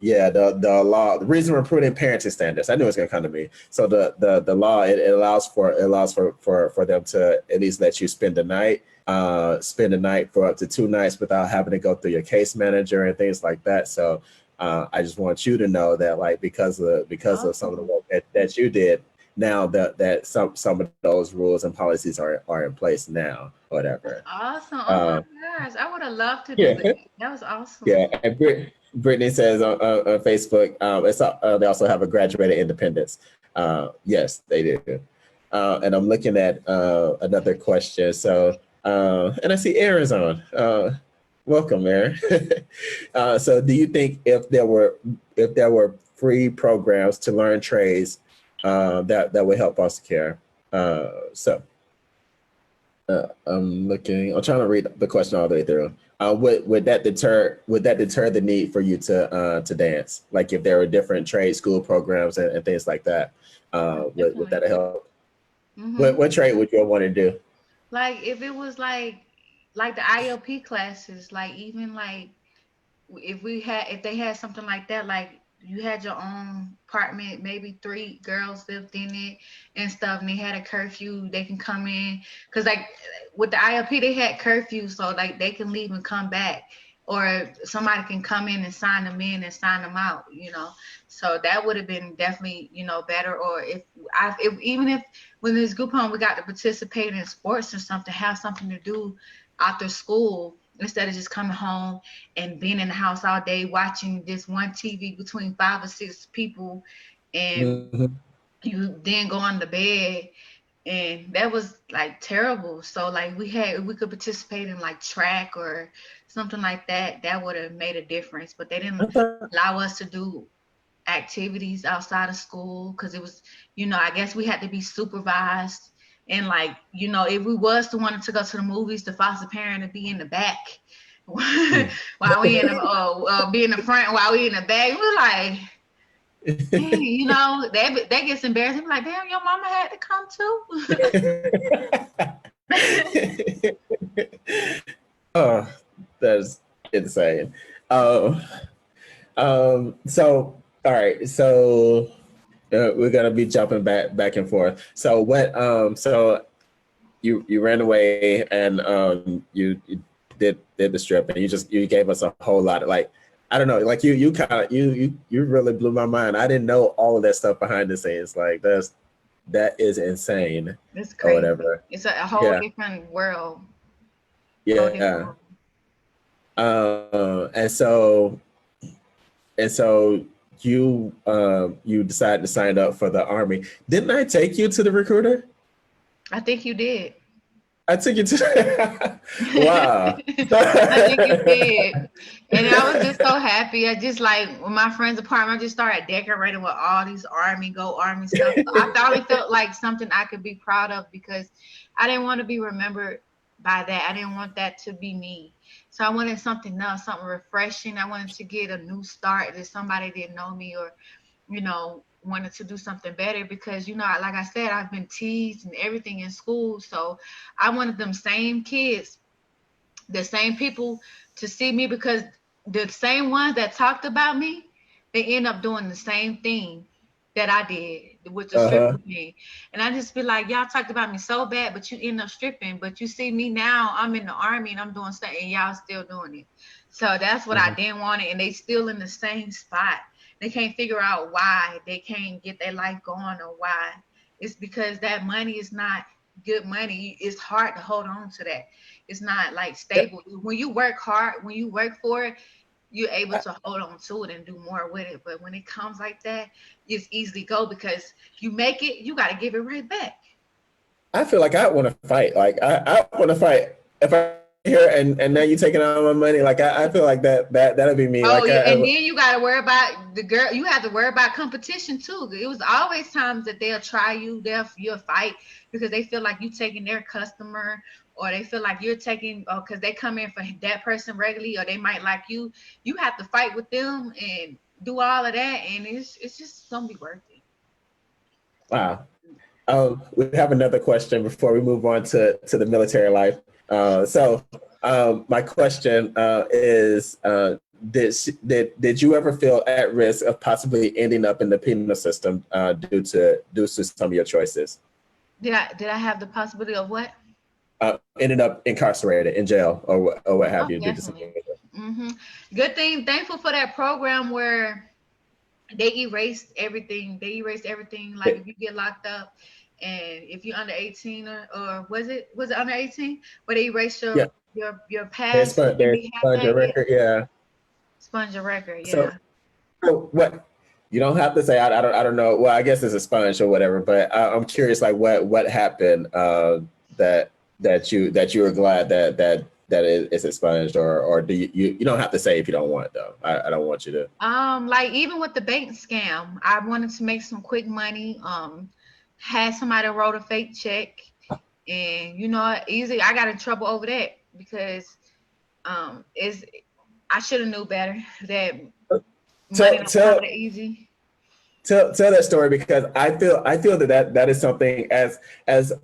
yeah, the law, the reason we're prudent parenting standards. I knew it was going to come to me. So the law it allows for them to at least let you spend the night for up to 2 nights without having to go through your case manager and things like that. So I just want you to know that like because of some of the Awesome. work that you did, now that some of those rules and policies are in place now, That's whatever. awesome. Oh my Uh, gosh. I would have loved to do yeah. that. That was Yeah, awesome. and Brittany says on Facebook, they also have a graduated independence. Yes, they do. And I'm looking at another question. So, and I see Aaron's on. Welcome, Aaron. So, do you think if there were free programs to learn trades that would help foster care? I'm looking. I'm trying to read the question all the way through. Would that deter the need for you to dance? Like if there were different trade school programs and things like that, would that Definitely. help? Mm-hmm. What trade would you want to do? Like if it was like the ILP classes, like even like if they had something like that, like you had your own apartment, maybe three girls lived in it and stuff, and they had a curfew, they can come in because like with the ILP they had curfew, so like they can leave and come back, or somebody can come in and sign them in and sign them out, you know. So that would have been definitely better. Or if even if when this group home we got to participate in sports or something, have something to do after school instead of just coming home and being in the house all day watching this one TV between 5 or 6 people, and Mhm. you then go on to bed, and that was like terrible. So like we could participate in like track or something like that. That would have made a difference. But they didn't I thought, allow us to do activities outside of school because it was, I guess we had to be supervised. And like, if we was to wanted to go to the movies, the foster parent would be in the back mm. while we in the be in the front while we in the back. We're like, dang, that gets embarrassing. We're like, damn, your mama had to come too. Oh, that's insane. Um, so all right, so we're gonna be jumping back and forth. So so you ran away and you did the strip and you gave us a whole lot of like I don't know, like you kind of you really blew my mind. I didn't know all of that stuff behind the scenes. Like that is insane It's or crazy. whatever. It's a whole Yeah, different world. Whole different yeah. world. Uh, and so and so you decided to sign up for the army. Didn't I take you to the recruiter? I think you did. I took you to. Wow. I think you did. And I was just so happy. I just like when my friend's apartment, I just started decorating with all these army stuff. So I finally felt like something I could be proud of because I didn't want to be remembered by that. I didn't want that to be me. So I wanted something else, something refreshing. I wanted to get a new start that somebody didn't know me or wanted to do something better because, like I said, I've been teased and everything in school. So I wanted them same kids, the same people to see me because the same ones that talked about me, they end up doing the same thing that I did with the Uh-huh. stripping thing. And I just be like, y'all talked about me so bad, but you end up stripping. But you see me now, I'm in the army and I'm doing something and y'all still doing it. So that's what I didn't want it. And they still in the same spot. They can't figure out why they can't get their life going or why. It's because that money is not good money. It's hard to hold on to that. It's not like stable. When you work hard, when you work for it, you're able to hold on to it and do more with it. But when it comes like that, it's easily go because you make it, you got to give it right back. I feel like I want to fight. Like I want to fight. If I here and now you taking all my money, like I feel like that'll be me. Oh, Like yeah, and then you got to worry about the girl. You have to worry about competition too. It was always times that they'll try you, you'll fight because they feel like you taking their customer, or they feel like you're taking, because they come in for that person regularly, or they might like you. You have to fight with them and do all of that, and it's just gonna be worth it. wow. We have another question before we move on to the military life. My question is, did you ever feel at risk of possibly ending up in the penal system due to some of your choices? Did I have the possibility of what? Ended up incarcerated in jail or what have Oh, you due to some. definitely. hmm Good thing. Thankful for that program where they erased everything. They erased everything. Like if you get locked up, and if you're under 18 or was it under 18? Where they erased Yeah, your they past. You spun can they be have spun that. your Yeah, record. Yeah. sponge your record. So, Yeah. so what? You don't have to say I don't know. Well, I guess it's a sponge or whatever. But I'm curious, like what happened that that you were glad that it's expunged, or do you don't have to say if you don't want though. I don't want you to. Like even with the bank scam, I wanted to make some quick money. Had somebody wrote a fake check, and easy. I got in trouble over that because is I should have knew better that money Tell don't come tell that easy. tell that story because I feel that is something as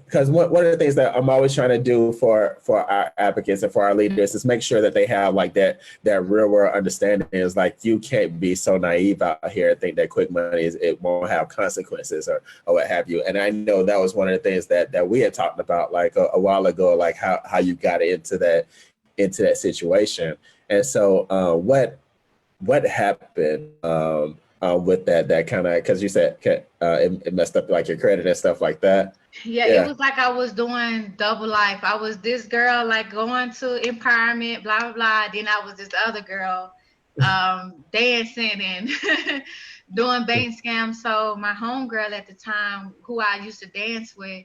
because one of the things that I'm always trying to do for our advocates and for our leaders is make sure that they have like that real world understanding is like you can't be so naive out here and think that quick money it won't have consequences or what have you. And I know that was one of the things that we had talked about like a while ago, like how you got into that situation. And so what happened with that kind of because you said it messed up like your credit and stuff like that. Yeah, it Yeah. was like I was doing double life. I was this girl like going to empowerment, blah blah blah. Then I was this other girl dancing and doing bank scams. So my homegirl at the time, who I used to dance with,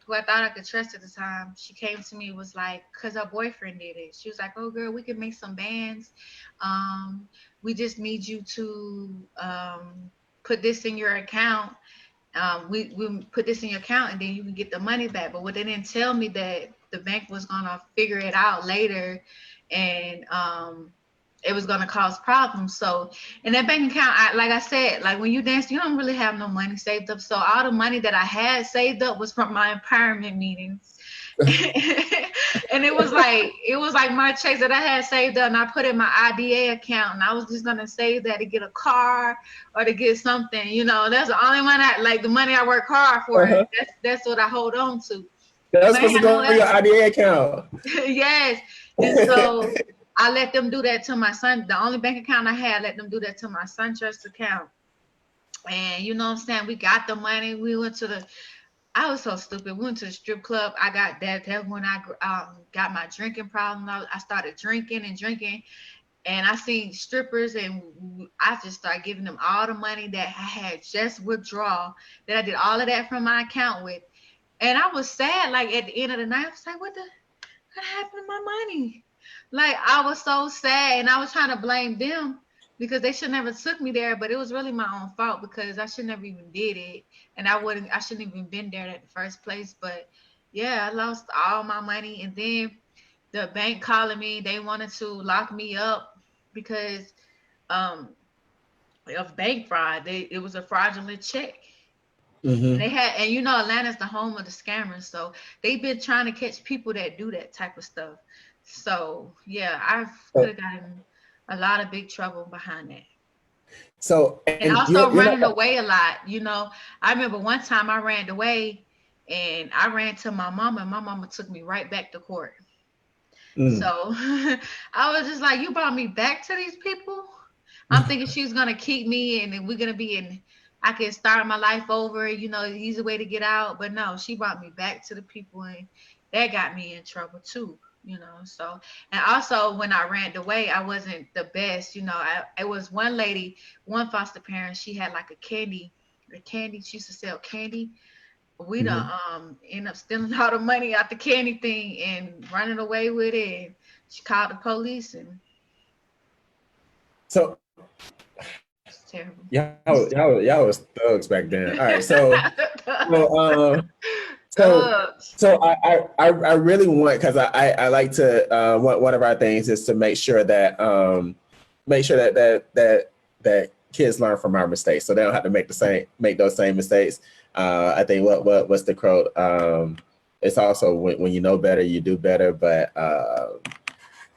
who I thought I could trust at the time, she came to me was like, cause her boyfriend did it. She was like, "Oh girl, we can make some bands. We just need you to put this in your account. We put this in your account and then you can get the money back." But what they didn't tell me that the bank was gonna figure it out later, and it was gonna cause problems. So in that bank account, like I said, like when you dance, you don't really have no money saved up. So all the money that I had saved up was from my empowerment meetings. And it was like my checks that I had saved up and I put in my IDA account, and I was just gonna save that to get a car or to get something. That's the only one like the money I work hard for. Uh-huh. That's what I hold on to. That's If I supposed to had no go on your other, IDA account. yes. And so I let them do that to my son. The only bank account I had, let them do that to my SunTrust account. And you know what I'm saying? We got the money. I was so stupid. We went to the strip club. I got that. That's when I got my drinking problem. I started drinking and drinking. And I seen strippers, and I just started giving them all the money that I had just withdraw, that I did all of that from my account with. And I was sad, like at the end of the night, I was like, what happened to my money? Like I was so sad, and I was trying to blame them because they should never took me there, but it was really my own fault because I should never even did it, and I shouldn't even been there at the first place. But yeah, I lost all my money, and then the bank calling me, they wanted to lock me up because um of bank fraud. It was a fraudulent check. And Hmm. they had, and you know, Atlanta's the home of the scammers, so they've been trying to catch people that do that type of stuff. So yeah, I could have gotten a lot of big trouble behind that. So, And and also you're not. running away a lot. You know, I remember one time I ran away and I ran to my mama, and my mama took me right back to court. So Mm, I was just like, you brought me back to these people? I'm thinking she's gonna keep me and then we're gonna be in, I can start my life over, you know, easy way to get out. But no, she brought me back to the people, and that got me in trouble too, you know. So, and also when I ran away, I wasn't the best, you know. It was one lady, one foster parent, she had like a candy, she used to sell candy. We done mhm. end up stealing all the money out the candy thing and running away with it. And she called the police, and So it's terrible. y'all was thugs back then. All right, so so Thugs. I really want, because I like to one of our things is to make sure that kids learn from our mistakes so they don't have to make those same mistakes. I think what's the quote? It's also when you know better, you do better. But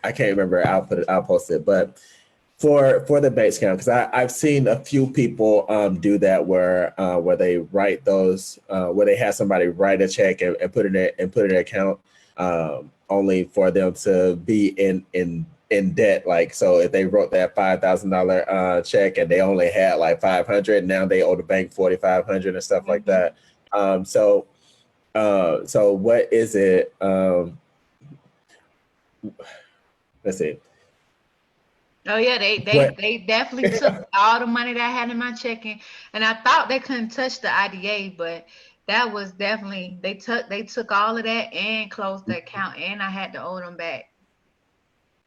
I can't remember. I'll post it. But for the base count, because I've seen a few people do that where they write those where they have somebody write a check and put it in an account, only for them to be in debt. Like, so if they wrote that $5,000 check and they only had like 500, now they owe the bank 4,500 and stuff like Mhm. that. So what is it? Let's see. Oh yeah, they they What? they definitely took all the money that I had in my checking, and I thought they couldn't touch the IDA, but that was definitely they took all of that and closed the account, and I had to owe them back,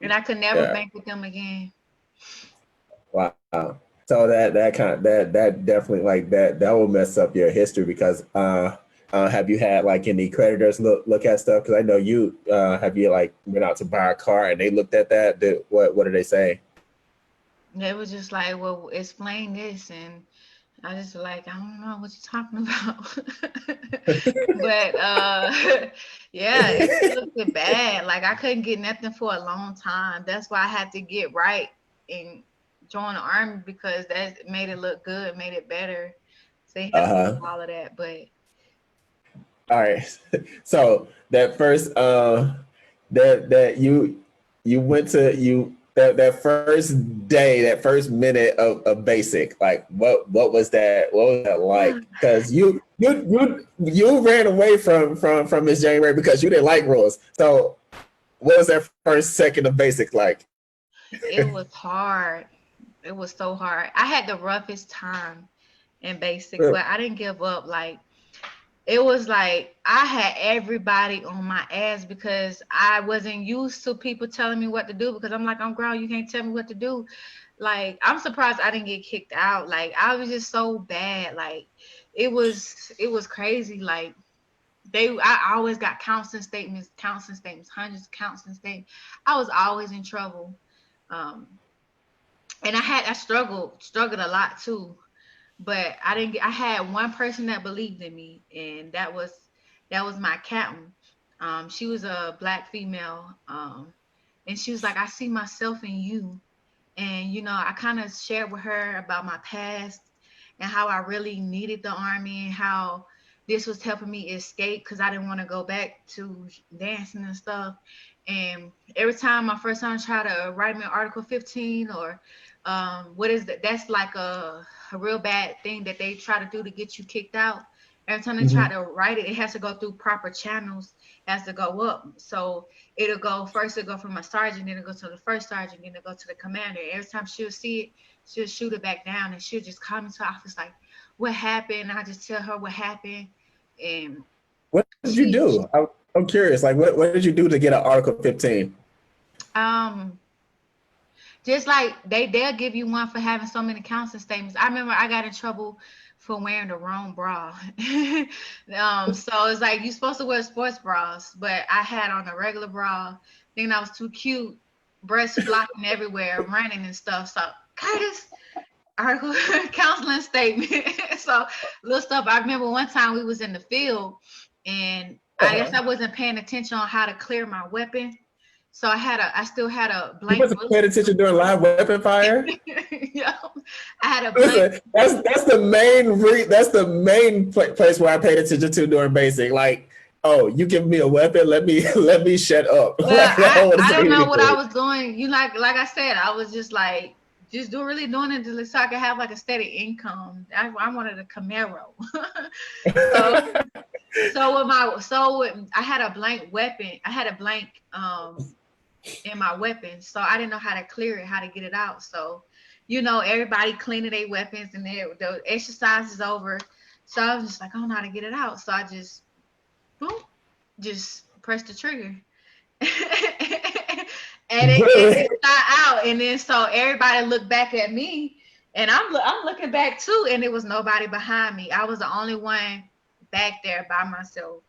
and I could never Yeah. bank with them again. Wow. So that definitely, like, that will mess up your history, because have you had like any creditors look at stuff? Because I know you have, you like went out to buy a car and they looked at that. What did they say? They was just like, well, explain this, and I just like, I don't know what you're talking about. But yeah, it looked bad. Like I couldn't get nothing for a long time. That's why I had to get right and join the army because that made it look good, made it better. So they had to do Uh-huh. all of that. But All right. So that first that you went to you that first day, that first minute of basic, like what was that like? Because you ran away from Miss January because you didn't like rules. So what was that first second of basic like? it was hard. It was so hard. I had the roughest time in basic, but I didn't give up. Like it was like I had everybody on my ass because I wasn't used to people telling me what to do because I'm like, I'm grown, you can't tell me what to do. Like I'm surprised I didn't get kicked out. Like I was just so bad. Like it was crazy. Like I always got counseling statements, hundreds of counseling statements. I was always in trouble. Um and I struggled a lot too, but I didn't get, I had one person that believed in me, and that was my captain. She was a black female, and she was like, I see myself in you. And you know, I kind of shared with her about my past and how I really needed the army and how this was helping me escape because I didn't want to go back to dancing and stuff. And every time my first time try to write me Article 15 or what is that? That's like a real bad thing that they try to do to get you kicked out. Every time they try Mhm. to write it, it has to go through proper channels, it has to go up. So it'll go from a sergeant, then it'll go to the first sergeant, then it'll go to the commander. Every time she'll see it, she'll shoot it back down and she'll just call me to the office like, what happened? And I just tell her what happened. And What did you do? I'm curious. Like, what did you do to get an Article 15? Just like they'll give you one for having so many counseling statements. I remember I got in trouble for wearing the wrong bra. So it's like you're supposed to wear sports bras, but I had on a regular bra, thinking I was too cute, breasts flopping everywhere, running and stuff. So Curtis, article counseling statement. So little stuff. I remember one time we was in the field, and I guess I wasn't paying attention on how to clear my weapon. So I still had a You blank wasn't bullet. paying attention during live weapon fire. Yeah, I had a blank. Listen, that's the main place where I paid attention to during basic. Like, oh, you give me a weapon, let me shut up. Well, Like, I don't know what I was doing. You like I said, I was just like really doing it so I could have like a steady income. I wanted a Camaro. I had a blank weapon. I had a blank in my weapon, so I didn't know how to clear it, how to get it out. So, everybody cleaning their weapons, and the exercise is over. So I was just like, I don't know how to get it out. So I just, boom, just press the trigger. And it shot out, and then so everybody looked back at me, and I'm looking back too, and there was nobody behind me. I was the only one back there by myself.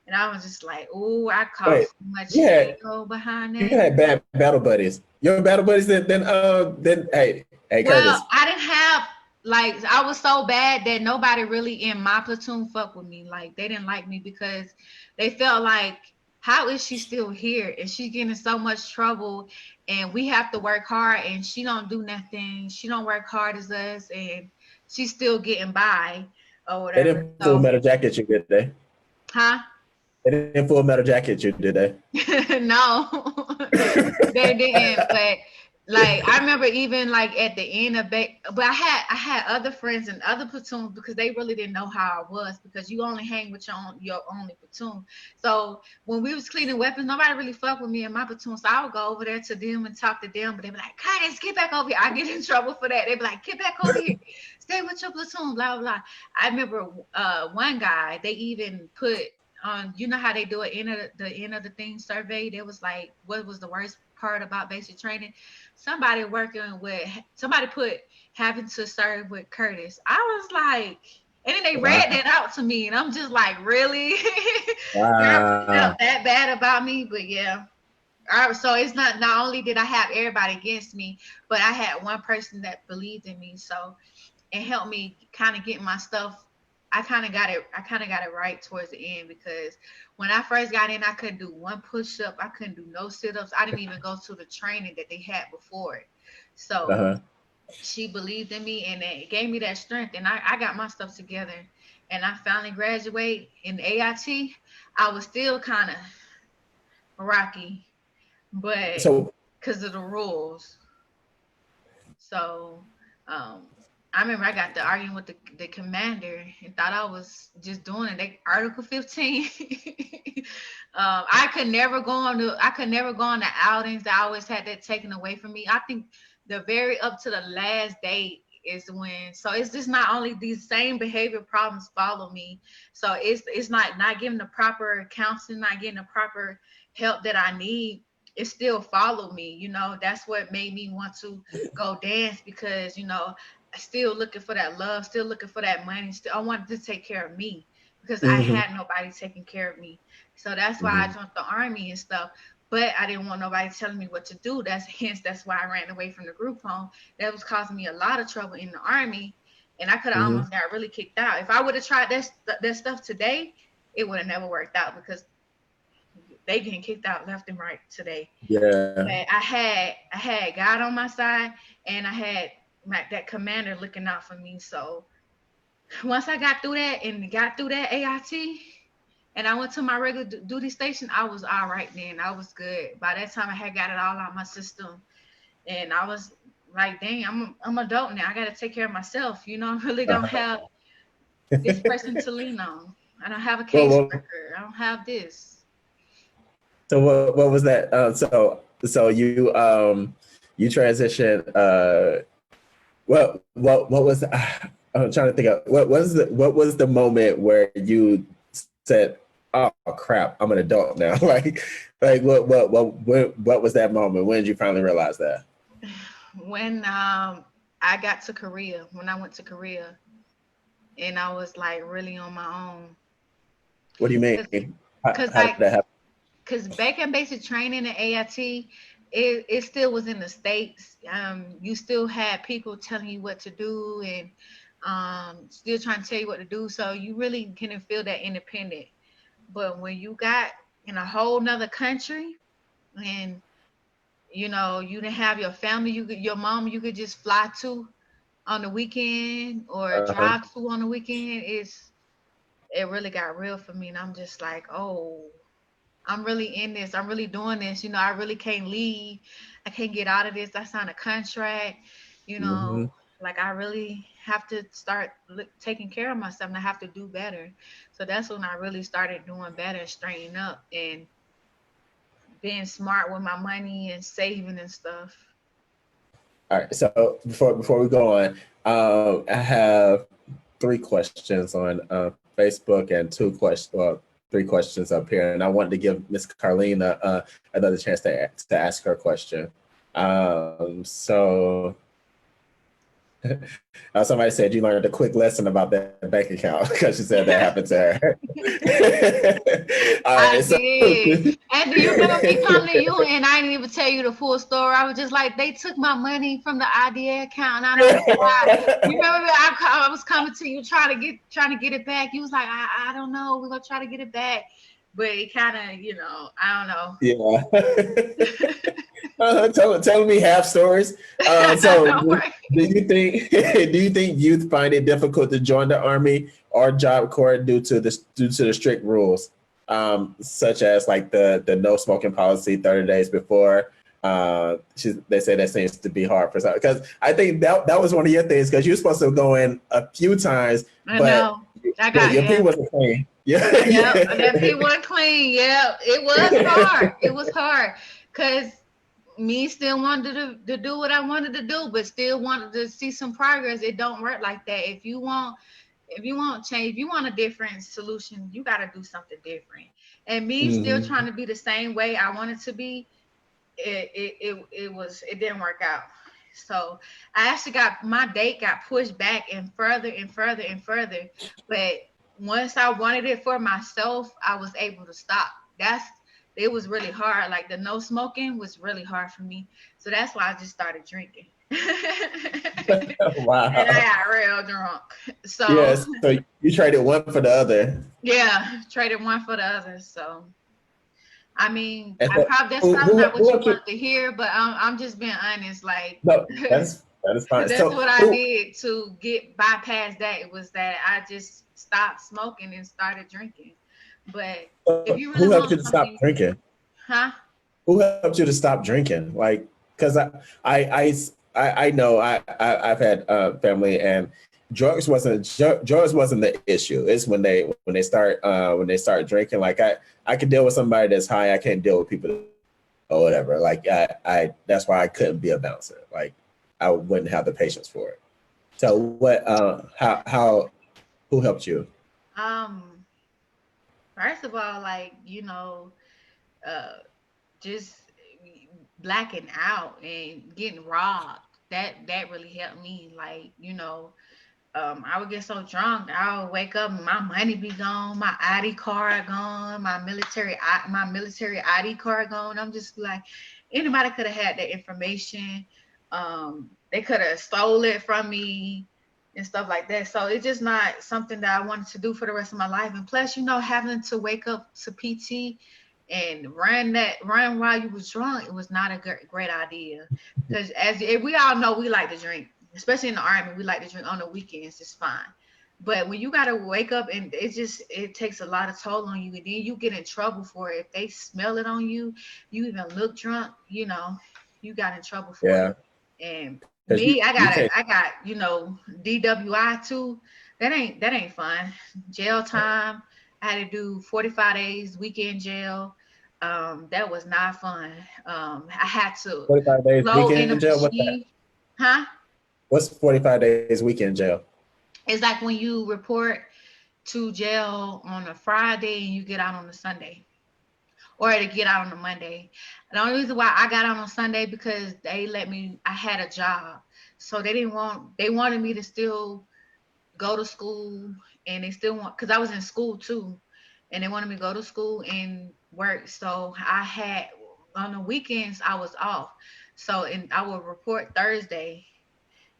And I was just like, oh, I caught so much hell behind that. You had bad battle buddies. Your battle buddies then hey well, Curtis. I didn't have I was so bad that nobody really in my platoon fucked with me. Like they didn't like me because they felt like, how is she still here? And she's getting in so much trouble, and we have to work hard, and she don't do nothing. She don't work hard as us, and she's still getting by or whatever. They didn't Full Metal Jacket you, did they? Huh? They didn't Full Metal Jacket you, did they? No, they didn't. But I remember even at the end of but I had other friends in other platoons because they really didn't know how I was, because you only hang with your only platoon. So when we was cleaning weapons, nobody really fucked with me in my platoon. So I would go over there to them and talk to them, but they'd be like, Curtis, get back over here. I get in trouble for that. They'd be like, get back over here. Stay with your platoon, blah, blah, blah. I remember one guy, they even put on, you know how they do the end of the thing survey? There was like, what was the worst part about basic training? Somebody put having to serve with Curtis. I was like, and then they read that out to me, and I'm just like, really? Wow. Felt that bad about me, but yeah. All right, so it's not only did I have everybody against me, but I had one person that believed in me, so it helped me kind of get my stuff. I kind of got it right towards the end, because when I first got in, I couldn't do one push-up. I couldn't do no sit-ups. I didn't even go to the training that they had before it. So she believed in me, and it gave me that strength, and I got my stuff together, and I finally graduated in the AIT. I was still kind of rocky, but because of the rules. So I remember I got to arguing with the commander and thought I was just doing it. Article 15. I could never go on the outings. I always had that taken away from me. I think the very up to the last day is when. So it's just not only these same behavior problems follow me. So it's not getting the proper counseling, not getting the proper help that I need. It still followed me. That's what made me want to go dance, because still looking for that love, still looking for that money. Still, I wanted to take care of me, because I had nobody taking care of me. So that's why I joined the Army and stuff. But I didn't want nobody telling me what to do. That's why I ran away from the group home. That was causing me a lot of trouble in the Army, and I could have almost got really kicked out. If I would have tried that stuff today, it would have never worked out, because they getting kicked out left and right today. Yeah. But I had God on my side, and I had that commander looking out for me. So once I got through that AIT, and I went to my regular duty station, I was all right then. I was good. By that time, I had got it all out of my system, and I was like, dang, I'm adult now. I got to take care of myself. I really don't have this person to lean on. I don't have a caseworker. I don't have this. So what was that? So you transitioned. What was? I'm trying to think of what was the moment where you said, oh crap, I'm an adult now. Like what was that moment? When did you finally realize that? When I got to Korea, when I went to Korea, and I was like really on my own. What do you Cause, mean? cause How did like, that happen? cause back in basic training at AIT, it still was in the States. You still had people telling you what to do and still trying to tell you what to do. So you really couldn't feel that independent. But when you got in a whole nother country and you didn't have your family, your mom, you could just fly to on the weekend or Uh-huh. drive to on the weekend. It really got real for me, and I'm just like, oh, I'm really in this. I'm really doing this. I really can't leave. I can't get out of this. I signed a contract. You Hmm. know, like I really have to start taking care of myself, and I have to do better. So that's when I really started doing better, and straightening up, and being smart with my money and saving and stuff. All right. So before we go on, I have three questions on Facebook and three questions up here, and I wanted to give Miss Carlene another chance to ask her question. So somebody said you learned a quick lesson about that bank account because she said that happened to her. All right, I so did. And do you remember me coming to you and I didn't even tell you the full story? I was just like, they took my money from the IDA account and I don't know why. You remember me? I was coming to you trying to get it back. You was like, I don't know. We're gonna try to get it back. But it kind of, I yeah. don't know. Tell me half stories. So, Right. do you think youth find it difficult to join the army or job corps due to the strict rules, such as like the no smoking policy 30 days before? They say that seems to be hard for some because I think that was one of your things because you're supposed to go in a few times, I but know. I got your pee yeah. wasn't clean. Yeah, Yep, that yeah. pee wasn't clean. Yep, it was hard. It was hard because me still wanted to do what I wanted to do, but still wanted to see some progress. It don't work like that. If you want change, if you want a different solution, you got to do something different. And me still Mhm. trying to be the same way I wanted to be, it didn't work out. So I actually got my date got pushed back and further and further and further. But once I wanted it for myself, I was able to stop. It was really hard. Like the no smoking was really hard for me. So that's why I just started drinking. And Wow. I got real drunk. So Yes. So you traded one for the other. yeah, traded one for the other. So I mean, And so that's probably not who what you helped you? wanted to hear, but I'm just being honest. Like No, that is fine. that's So what I who did to get bypass that. It was that I just stopped smoking and started drinking. But if you really who helped you want to stop something, drinking? huh? Who helped you to stop drinking? Like, because I, I know I've had family and drugs wasn't the issue. It's when they start drinking. Like I could deal with somebody that's high. I can't deal with people or whatever. Like I that's why I couldn't be a bouncer. Like I wouldn't have the patience for it. So what? How? Who helped you? Um, First of all, like uh, just blacking out and getting robbed. That really helped me. Like I would get so drunk, I would wake up and my money be gone, my ID card gone, my military ID card gone. I'm just like, anybody could have had that information. They could have stole it from me and stuff like that. So it's just not something that I wanted to do for the rest of my life. And plus, having to wake up to PT and run while you was drunk, it was not a great idea. Because as we all know, we like to drink, especially in the army. We like to drink on the weekends. It's fine. But when you gotta wake up and it takes a lot of toll on you, and then you get in trouble for it. If they smell it on you, you even look drunk, you got in trouble for it. Yeah, And because me, you can't. I got DWI too. That ain't fun. Jail time. I had to do 45 days weekend jail. That was not fun. I had to 45 days load in a weekend jail. What's that? machine. Huh? What's 45 days weekend jail? It's like when you report to jail on a Friday and you get out on a Sunday, or to get out on a Monday. The only reason why I got out on Sunday because they let me. I had a job, so they didn't want. They wanted me to still go to school, and they still want, because I was in school too, and they wanted me to go to school and work. So I had, on the weekends I was off. So, and I would report Thursday,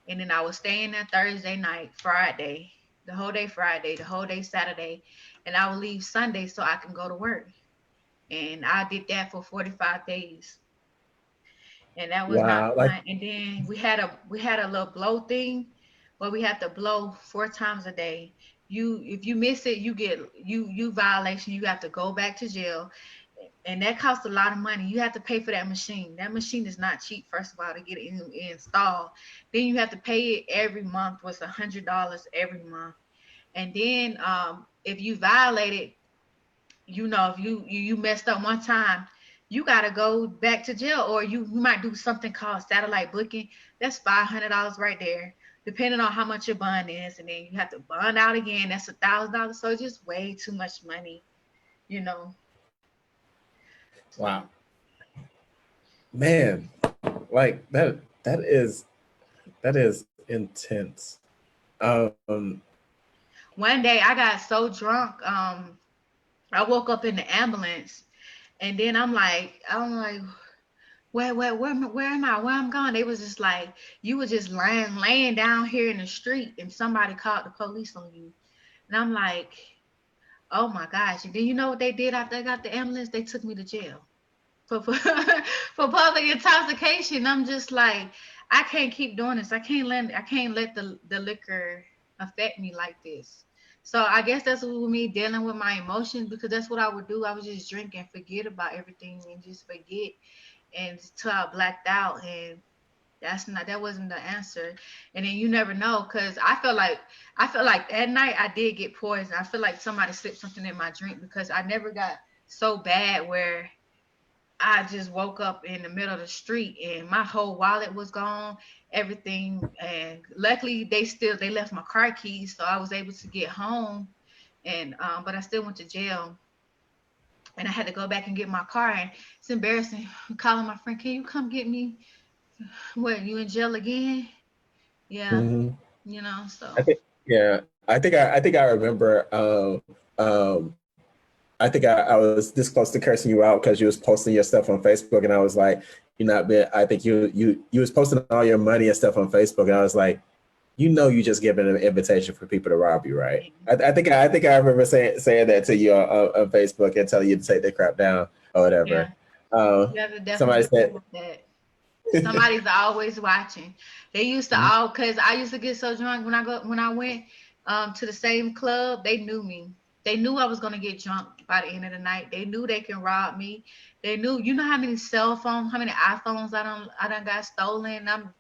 and then I was staying there Thursday night, Friday, the whole day Saturday, and I would leave Sunday so I can go to work. And I did that for 45 days. And that was not Wow. Like, fun. And then we had a little blow thing where we had to blow 4 times a day. If you miss it, you get you violation. You have to go back to jail, and that costs a lot of money. You have to pay for that machine. That machine is not cheap. First of all, to get it installed, then you have to pay it every month. Was $100 every month, and then if you violate it, if you messed up one time, you got to go back to jail, or you might do something called satellite booking. That's $500 right there, depending on how much your bond is, and then you have to bond out again. That's $1,000. So it's just way too much money, you know. wow, So man, like that is intense. Um, one day I got so drunk, I woke up in the ambulance, and then I'm like, where I'm going? They was just like, you were just laying down here in the street, and somebody called the police on you. And I'm like, oh my gosh. And then you know what they did after I got the ambulance? They took me to jail for for public intoxication. I'm just like, I can't keep doing this. I can't let the liquor affect me like this. So I guess that's what with me dealing with my emotions, because that's what I would do. I would just drink and forget about everything and just forget, and until I blacked out. And that wasn't the answer. And then you never know, because I feel like that night I did get poisoned. I feel like somebody slipped something in my drink, because I never got so bad where I just woke up in the middle of the street and my whole wallet was gone, everything. And luckily they left my car keys, so I was able to get home. And but I still went to jail, and I had to go back and get my car. And it's embarrassing. I'm calling my friend, can you come get me? What, you in jail again? Yeah, mhm. I so think, yeah, I think I remember. I think I was this close to cursing you out because you was posting your stuff on Facebook, and I was like, "You're not been." I think you was posting all your money and stuff on Facebook, and I was like, you just giving an invitation for people to rob you, right? yeah, I think I remember saying that to you on Facebook and telling you to take that crap down or yeah. whatever. You have to Somebody definitely be said, careful with that. Somebody's always watching. They used to Mhm. all, cause I used to get so drunk when I went to the same club. They knew me. They knew I was gonna get drunk by the end of the night. They knew they can rob me. They knew, how many cell phones, how many iPhones I done got stolen. I'm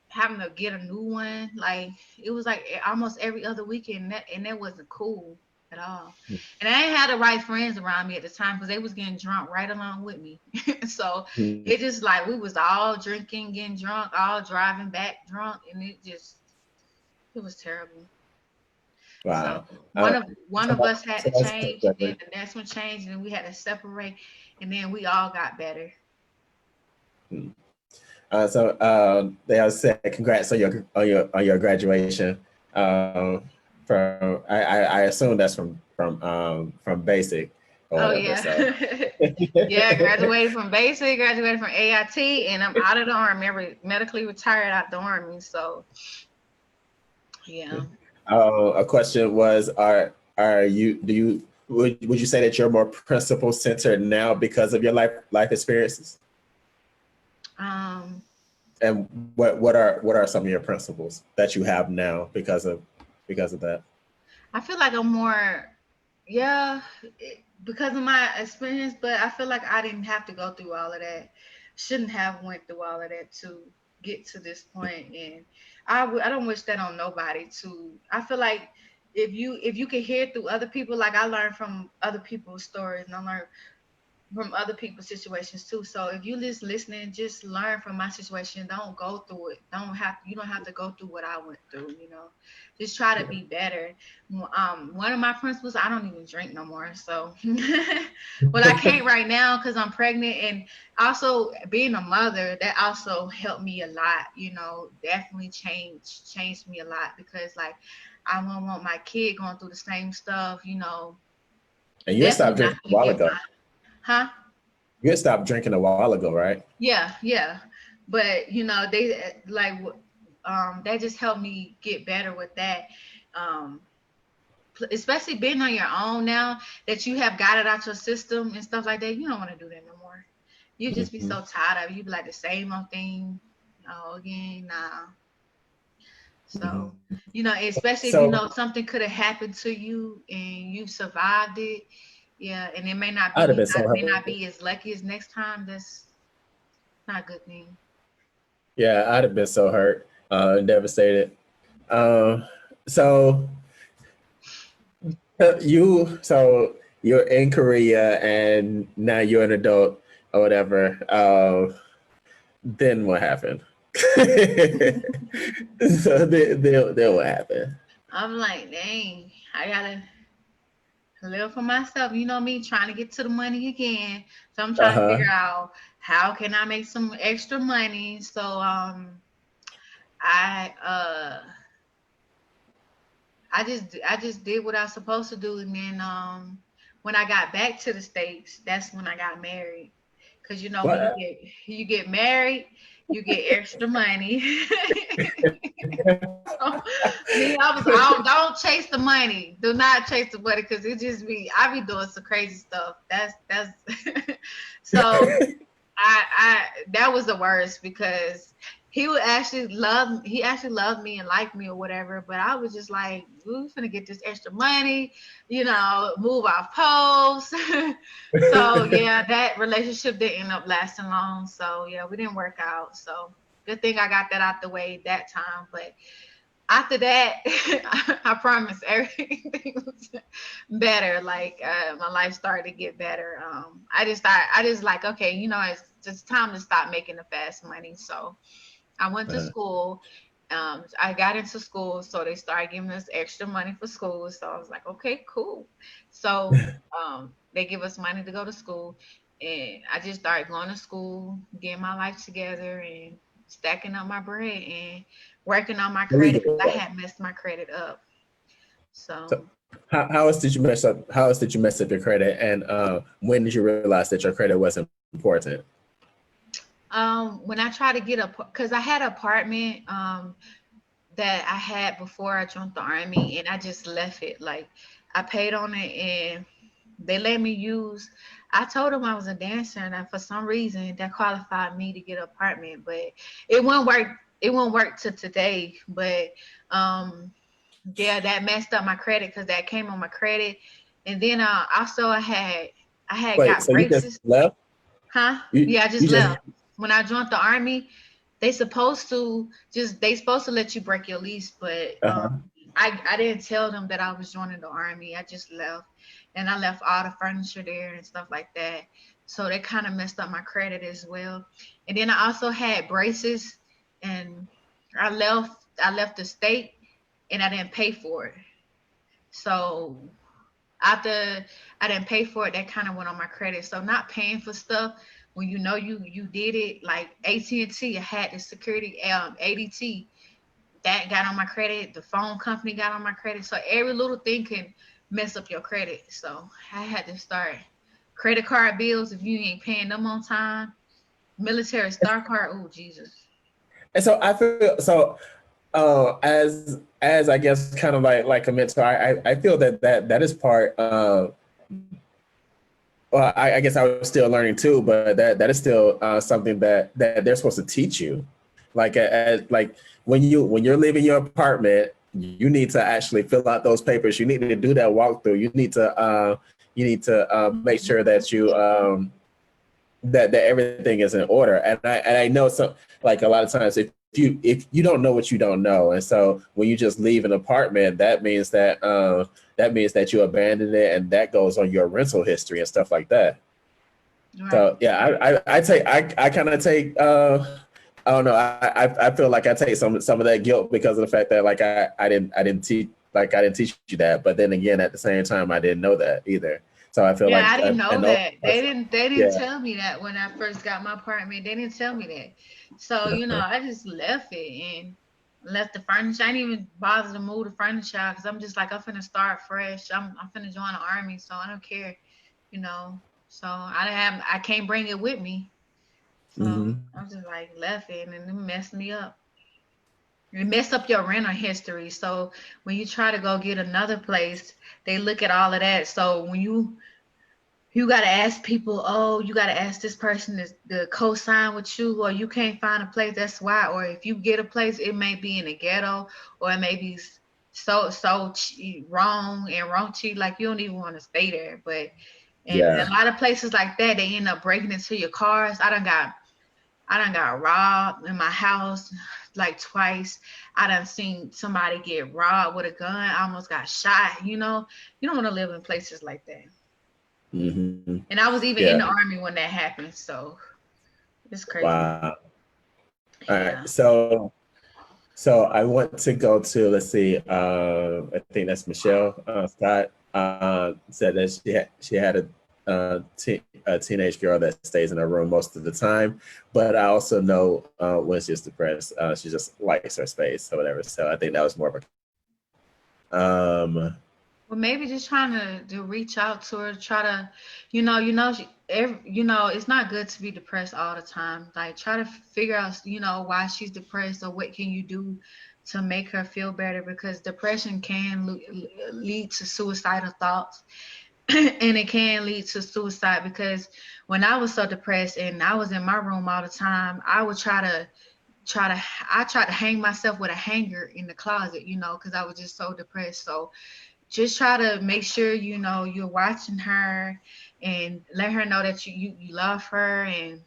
having to get a new one. Like, it was like almost every other weekend, and that wasn't cool at all. And I ain't had the right friends around me at the time, because they was getting drunk right along with me. So it just like we was all drinking, getting drunk, all driving back drunk, and it was terrible. So "Wow." one Uh, of one of somebody, us had to somebody change, and then said, the next one changed, and then we had to separate, and then we all got better. they all said, "Congrats on your graduation." I assume that's from basic or Oh whatever. yeah. So Yeah, graduated from basic, graduated from AIT, and I'm out of the army, medically retired out the army. So yeah. a question was, are you do you would you say that you're more principle centered now because of your life experiences? Um, And what are some of your principles that you have now because of that? I feel like I'm more, yeah, because of my experience, but I feel like I didn't have to go through all of that. Shouldn't have went through all of that to get to this point. And I don't wish that on nobody. To I feel like if you can hear through other people, like I learned from other people's stories, and I learned from other people's situations too. So if you just listening, just learn from my situation. Don't go through it. You don't have to go through what I went through, you know. Just try to be better. One of my principles, I don't even drink no more. So well, I can't right now because I'm pregnant, and also being a mother, that also helped me a lot, you know, definitely changed me a lot because like I don't want my kid going through the same stuff, you know. And you had stopped Definitely not drinking a gonna while give ago. my huh? You had stopped drinking a while ago, right? Yeah, yeah. But you know, they like that just helped me get better with that. Um Especially being on your own now that you have got it out your system and stuff like that, you don't want to do that no more. You just be Mhm. so tired of it. You be like the same old thing, oh again, nah. So, Mhm. you know, especially if you So know something could have happened to you and you survived it, yeah, and it may not I'd have be been so may not hurt. be as lucky as next time. That's not a good thing. Yeah, I'd have been so hurt, and devastated. Um, so so you're in Korea and now you're an adult or whatever. Then what happened? So then what happened? I'm like, dang, I gotta live for myself. You know me, trying to get to the money again. So I'm trying to figure Uh-huh. out how can I make some extra money. So I I just did what I was supposed to do, and then when I got back to the States, that's when I got married. Cause you know when What? you get married, you get extra money. So, me, I don't chase the money. Do not chase the money because it just be I be doing some crazy stuff. That's so I that was the worst because he actually loved me and liked me or whatever, but I was just like, we finna get this extra money, you know, move our posts. So yeah, that relationship didn't end up lasting long. So yeah, we didn't work out. So good thing I got that out the way that time. But after that, I promise everything was better. Like my life started to get better. I just like, okay, you know, it's just time to stop making the fast money. So I went to Uh, school. I got into school, so they started giving us extra money for school. So I was like, okay, cool. So they give us money to go to school, and I just started going to school, getting my life together, and stacking up my bread and working on my credit because I Illegal. had messed my credit up. So So how else did you mess up? How else did you mess up your credit? And when did you realize that your credit wasn't important? when I tried to get a, because I had an apartment that I had before I joined the army, and I just left it. Like I paid on it, and they let me use. I told them I was a dancer, and for some reason that qualified me to get an apartment, but it won't work. It won't work to today. But um, yeah, that messed up my credit because that came on my credit, and then also I had Wait, got so you just braces. left? Huh? Yeah, I You just just left. When I joined the army, they supposed to let you break your lease, but uh-huh. I didn't tell them that I was joining the army. I just left, and I left all the furniture there and stuff like that. So they kind of messed up my credit as well. And then I also had braces, and I left the state, and I didn't pay for it. So after I didn't pay for it, that kind of went on my credit. So not paying for stuff when you know you did it, like AT&T, I had the security ADT that got on my credit. The phone company got on my credit. So every little thing can mess up your credit. So I had to start credit card bills if you ain't paying them on time. Military star card. Oh Jesus. And so I feel so as I guess kind of like a mentor, I feel that is part well, I guess I was still learning too, but that is still something that they're supposed to teach you. Like like when you're leaving your apartment, you need to actually fill out those papers. You need to do that walkthrough. You need to make sure that that everything is in order. And I know some like a lot of times if you don't know what you don't know, and so when you just leave an apartment, that means that you abandoned it, and that goes on your rental history and stuff like that. Right. So yeah, I kind of take I don't know, I feel like I take some of that guilt because of the fact that like I didn't teach I didn't teach you that, but then again at the same time I didn't know that either. So I feel Yeah, like I didn't know an older that. person, They didn't yeah, tell me that when I first got my apartment. They didn't tell me that. So, I just left it and left the furniture. I didn't even bother to move the furniture out because I'm just like, I'm finna start fresh. I'm finna join the army, so I don't care, you know. So I can't bring it with me. So hmm I'm just like left it and it messed me up. It messed up your rental history. So when you try to go get another place, they look at all of that. So when you got to ask people, oh, you got to ask this person to co-sign with you, or you can't find a place. That's why. Or if you get a place, it may be in a ghetto, or it may be wrong and raunchy, like you don't even want to stay there. But and a yeah, lot of places like that, they end up breaking into your cars. I done got robbed in my house like twice. I done seen somebody get robbed with a gun. I almost got shot. You don't want to live in places like that. hmm And I was even in yeah, the army when that happened, so it's crazy. wow. All right, Yeah. so I want to go to, let's see, I think that's Michelle Scott said that she had a teenage girl that stays in her room most of the time, but I also know when she's depressed, she just likes her space or whatever. So I think that was more of a Well, maybe just trying to reach out to her, try to, it's not good to be depressed all the time. Like, try to figure out, why she's depressed or what can you do to make her feel better because depression can lead to suicidal thoughts and it can lead to suicide because when I was so depressed and I was in my room all the time, I would I tried to hang myself with a hanger in the closet, because I was just so depressed. So just try to make sure you're watching her and let her know that you love her and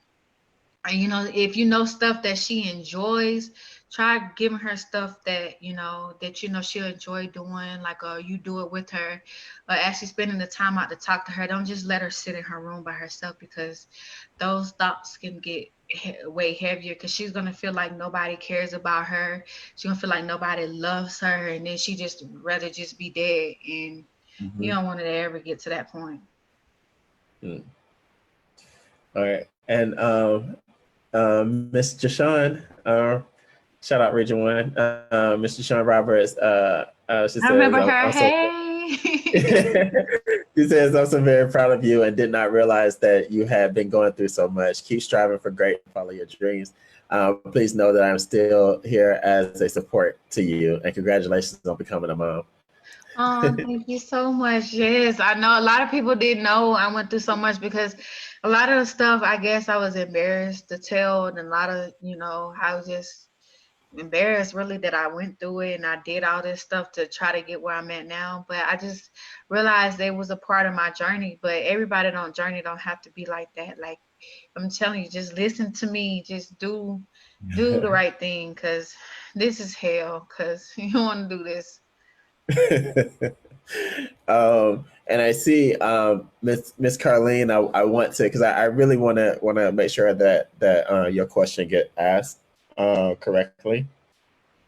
if stuff that she enjoys, try giving her stuff that she'll enjoy doing, like you do it with her, or actually spending the time out to talk to her. Don't just let her sit in her room by herself because those thoughts can get way heavier because she's gonna feel like nobody cares about her. She's gonna feel like nobody loves her, and then she just rather just be dead. And you mhm. don't want it to ever get to that point. Mm. All right, and Miss Jashawn, shout out Region One, Miss Jashawn Roberts. She I says, remember her. I'm so Hey. he says, I'm so very proud of you and did not realize that you had been going through so much. Keep striving for great and follow your dreams. Please know that I'm still here as a support to you and congratulations on becoming a mom. Oh, thank you so much. Yes, I know a lot of people didn't know I went through so much because a lot of the stuff I guess I was embarrassed to tell, and a lot of, I was just embarrassed really that I went through it and I did all this stuff to try to get where I'm at now. But I just realized it was a part of my journey. But everybody on journey don't have to be like that. Like I'm telling you, just listen to me. Just do the right thing because this is hell because you don't want to do this. And I see Miss Carlene. I want to because I really want to make sure that your question get asked correctly.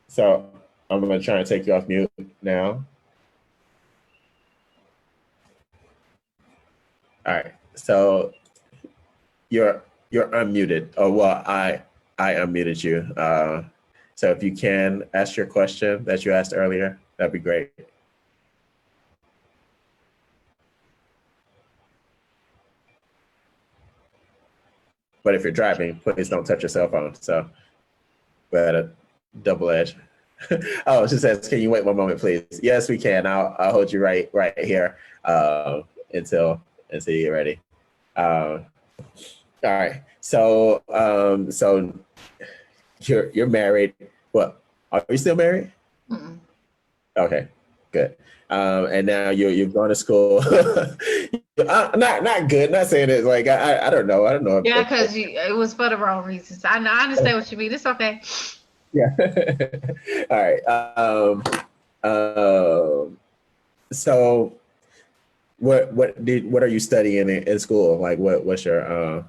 So I'm gonna try and take you off mute now. All right. So you're unmuted. Oh well, I unmuted you. So if you can ask your question that you asked earlier, that'd be great. But if you're driving, please don't touch your cell phone. So we had a double edge. Oh, she says, "Can you wait one moment, please?" Yes, we can. I'll hold you right here until you're ready. Uh, all right. So you're married. What? Are you still married? Mm-mm. Okay, good. And now you've gone to school. Not good. Not saying it like I don't know. I don't know Yeah, if because it was for the wrong reasons. I understand what you mean. It's okay. yeah. All right. Um, so what are you studying in school? Like what's your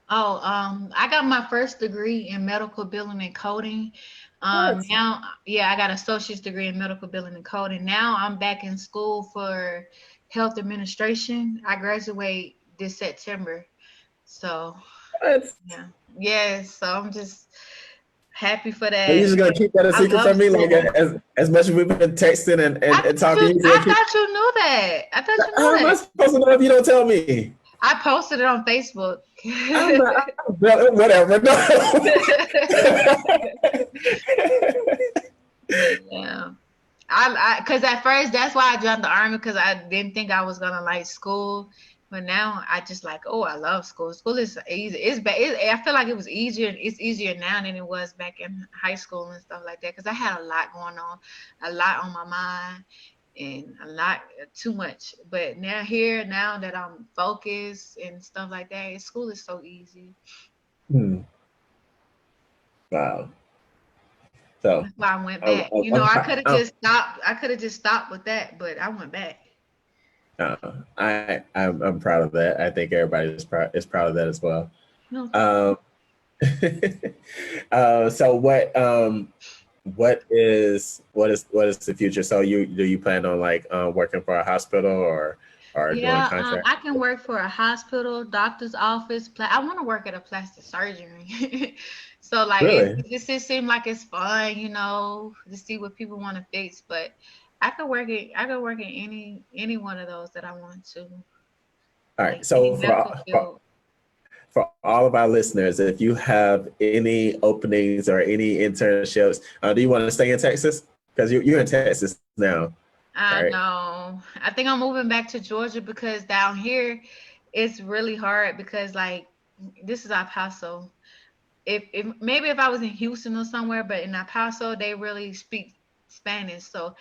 I got my first degree in medical billing and coding. what? Now, yeah, I got an associate's degree in medical billing and coding. Now I'm back in school for health administration. I graduate this September. So, What? yeah. Yes, so I'm just happy for Are you that. just gonna keep that a I secret love from me? Like school. as much as we've been texting and talking, you just I gonna keep. thought you knew that. I thought you knew How am I that. supposed to know if you don't tell me? I posted it on Facebook. I'm not. Whatever. No. But yeah. Cause at first that's why I joined the army because I didn't think I was gonna like school, but now I just like, oh, I love school. School is easy. I feel like it was easier. It's easier now than it was back in high school and stuff like that. Cause I had a lot going on, a lot on my mind, and a lot too much. But now that I'm focused and stuff like that, school is so easy. Hmm. Wow. So, That's why I went I'm, back. I'm, You know, I'm, I prou- could have just stopped. I could have just stopped with that, but I went back. uh, I'm proud of that. I think everybody is proud of that as well. No, thank you. Um, so what is the future? So do you plan on like working for a hospital or doing Yeah, contract? I can work for a hospital, doctor's office. I want to work at a plastic surgery. So like Really? it seems like it's fun, you know, to see what people want to fix. But I could work in any one of those that I want to, All right. like any So medical field. for all of our listeners, if you have any openings or any internships, do you want to stay in Texas? Because you're in Texas now, I right? know. I think I'm moving back to Georgia because down here it's really hard because like this is El Paso. If maybe if I was in Houston or somewhere, but in El Paso they really speak Spanish. So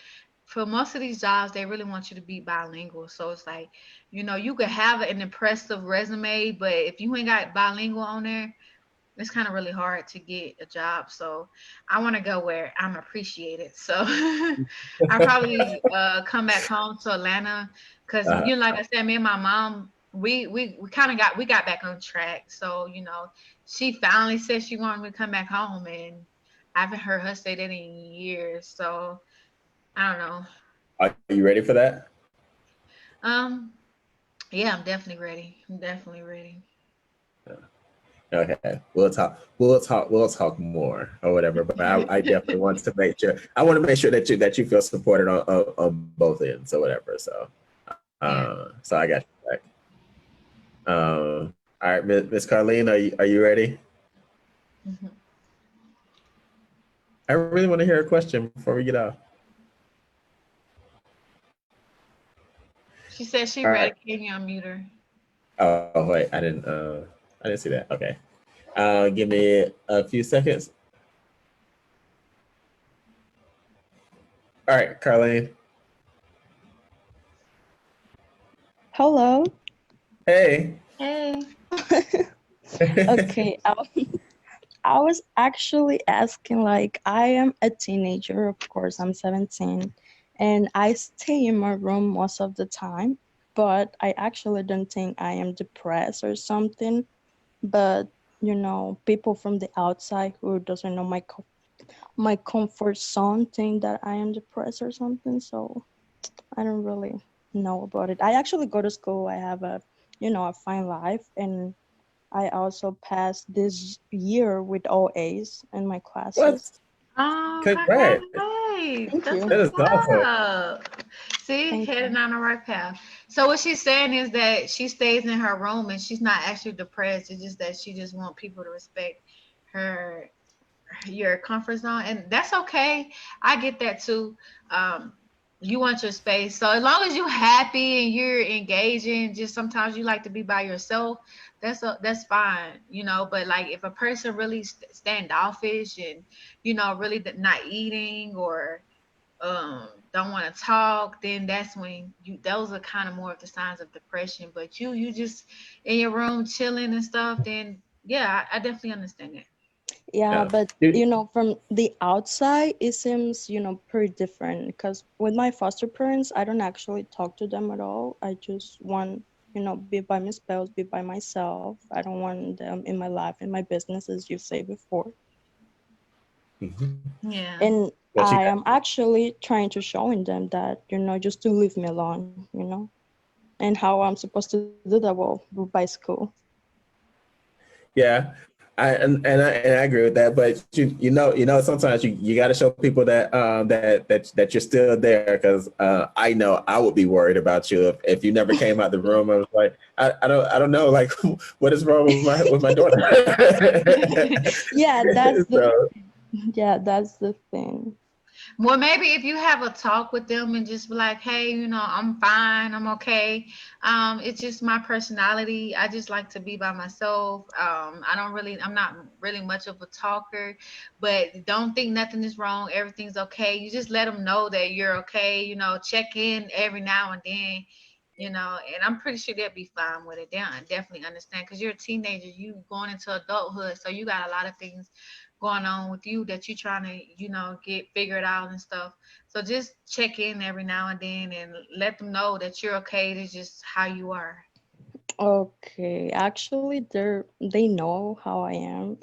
for most of these jobs, they really want you to be bilingual. So it's like, you know, you could have an impressive resume, but if you ain't got bilingual on there, it's kind of really hard to get a job. So I want to go where I'm appreciated. So I probably come back home to Atlanta because Uh, you know, like I said, me and my mom, we kind of got back on track. So you know, she finally said she wanted me to come back home, and I haven't heard her say that in years. So I don't know. are you ready for that? Um, yeah, I'm definitely ready. I'm definitely ready. Okay, we'll talk more or whatever. But I definitely want to make sure. I want to make sure that you feel supported on both ends or whatever. So, Yeah. so I got you back. All right, Miss Carlene, are you ready? Mhm. I really want to hear a question before we get off. She said she All ready. right. Can you unmute her? Oh wait, I didn't see that. Okay. Give me a few seconds. All right, Carlene. Hello. Hey. Hey. Okay. I was actually asking, like, I am a teenager, of course, I'm 17, and I stay in my room most of the time, but I actually don't think I am depressed or something. But, people from the outside who doesn't know my comfort zone think that I am depressed or something. So I don't really know about it. I actually go to school. I have a fine life, and I also passed this year with all A's in my classes. What? Oh, Congrats. congratulations. Thank That's you. That what's is awesome. up. See, Thank heading you. on the right path. So what she's saying is that she stays in her room and she's not actually depressed. It's just that she just want people to respect her your comfort zone, and that's okay. I get that too. um you want your space, so as long as you're happy and you're engaging, just sometimes you like to be by yourself. That's fine, you know. But like if a person really standoffish and really not eating or don't want to talk, then that's when those are kind of more of the signs of depression. But you just in your room chilling and stuff, then yeah, I definitely understand that. Yeah, Yeah. but from the outside, it seems, pretty different. Because with my foster parents, I don't actually talk to them at all. I just want, be by my spouse, be by myself. I don't want them in my life, in my business, as you say before. Mhm. Yeah. And But you I got, am actually trying to showing them that, just to leave me alone. And how I'm supposed to do that, well, by school. yeah. I agree with that, but sometimes you got to show people that that you're still there, because I know I would be worried about you if you never came out the room. I was like, I don't know, like what is wrong with my daughter. Yeah, that's the So yeah, that's the thing. Well, maybe if you have a talk with them and just be like, hey, I'm fine, I'm okay. It's just my personality. I just like to be by myself. I'm not really much of a talker, but don't think nothing is wrong. Everything's okay. You just let them know that you're okay. Check in every now and then. And I'm pretty sure they'll be fine with it. They'll definitely understand, because you're a teenager, you going into adulthood, so you got a lot of things going on with you that you're trying to, get figured out and stuff. So just check in every now and then and let them know that you're okay. It's just how you are. Okay, actually, they know how I am,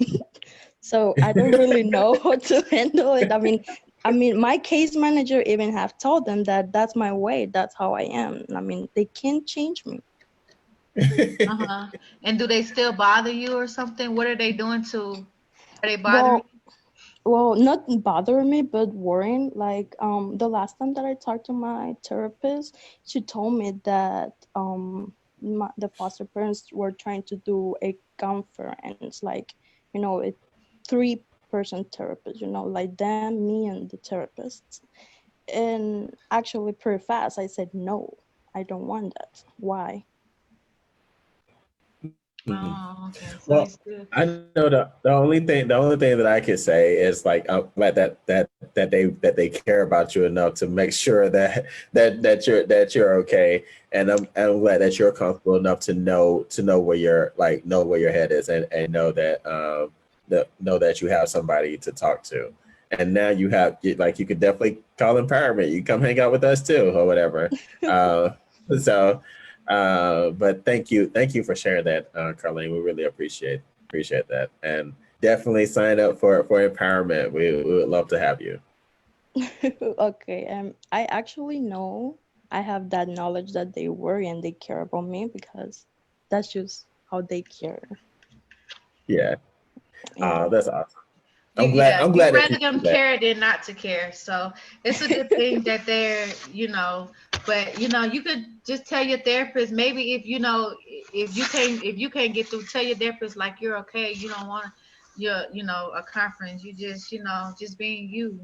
so I don't really know how to handle it. I mean, my case manager even have told them that that's my way, that's how I am. I mean, they can't change me. Uh-huh. And do they still bother you or something? What are they doing are they bothering Well, well, not bother me, but worrying. Like, the last time that I talked to my therapist, she told me that the foster parents were trying to do a conference, like, a three-person therapist, like them, me, and the therapist. And actually, pretty fast, I said no, I don't want that. Why? mm. Oh, okay. So Well, they still I know the only thing that I could say is like I'm glad that they care about you enough to make sure that you're okay, and I'm glad that you're comfortable enough to know where your head is, and know that you have somebody to talk to, and now you could definitely call empowerment. You come hang out with us too, or whatever. Uh, so. But thank you for sharing that, Carlene. We really appreciate that, and definitely sign up for empowerment. We would love to have you. Okay, I actually know I have that knowledge that they worry and they care about me because that's just how they care. Yeah, Yeah. that's awesome. you I'm glad. yeah, I'm you glad that rather you them see that. care than not to care. So it's a good thing that they're, but you could just tell your therapist, maybe if you can't get through, tell your therapist like you're okay, you don't want a conference, you just just being you.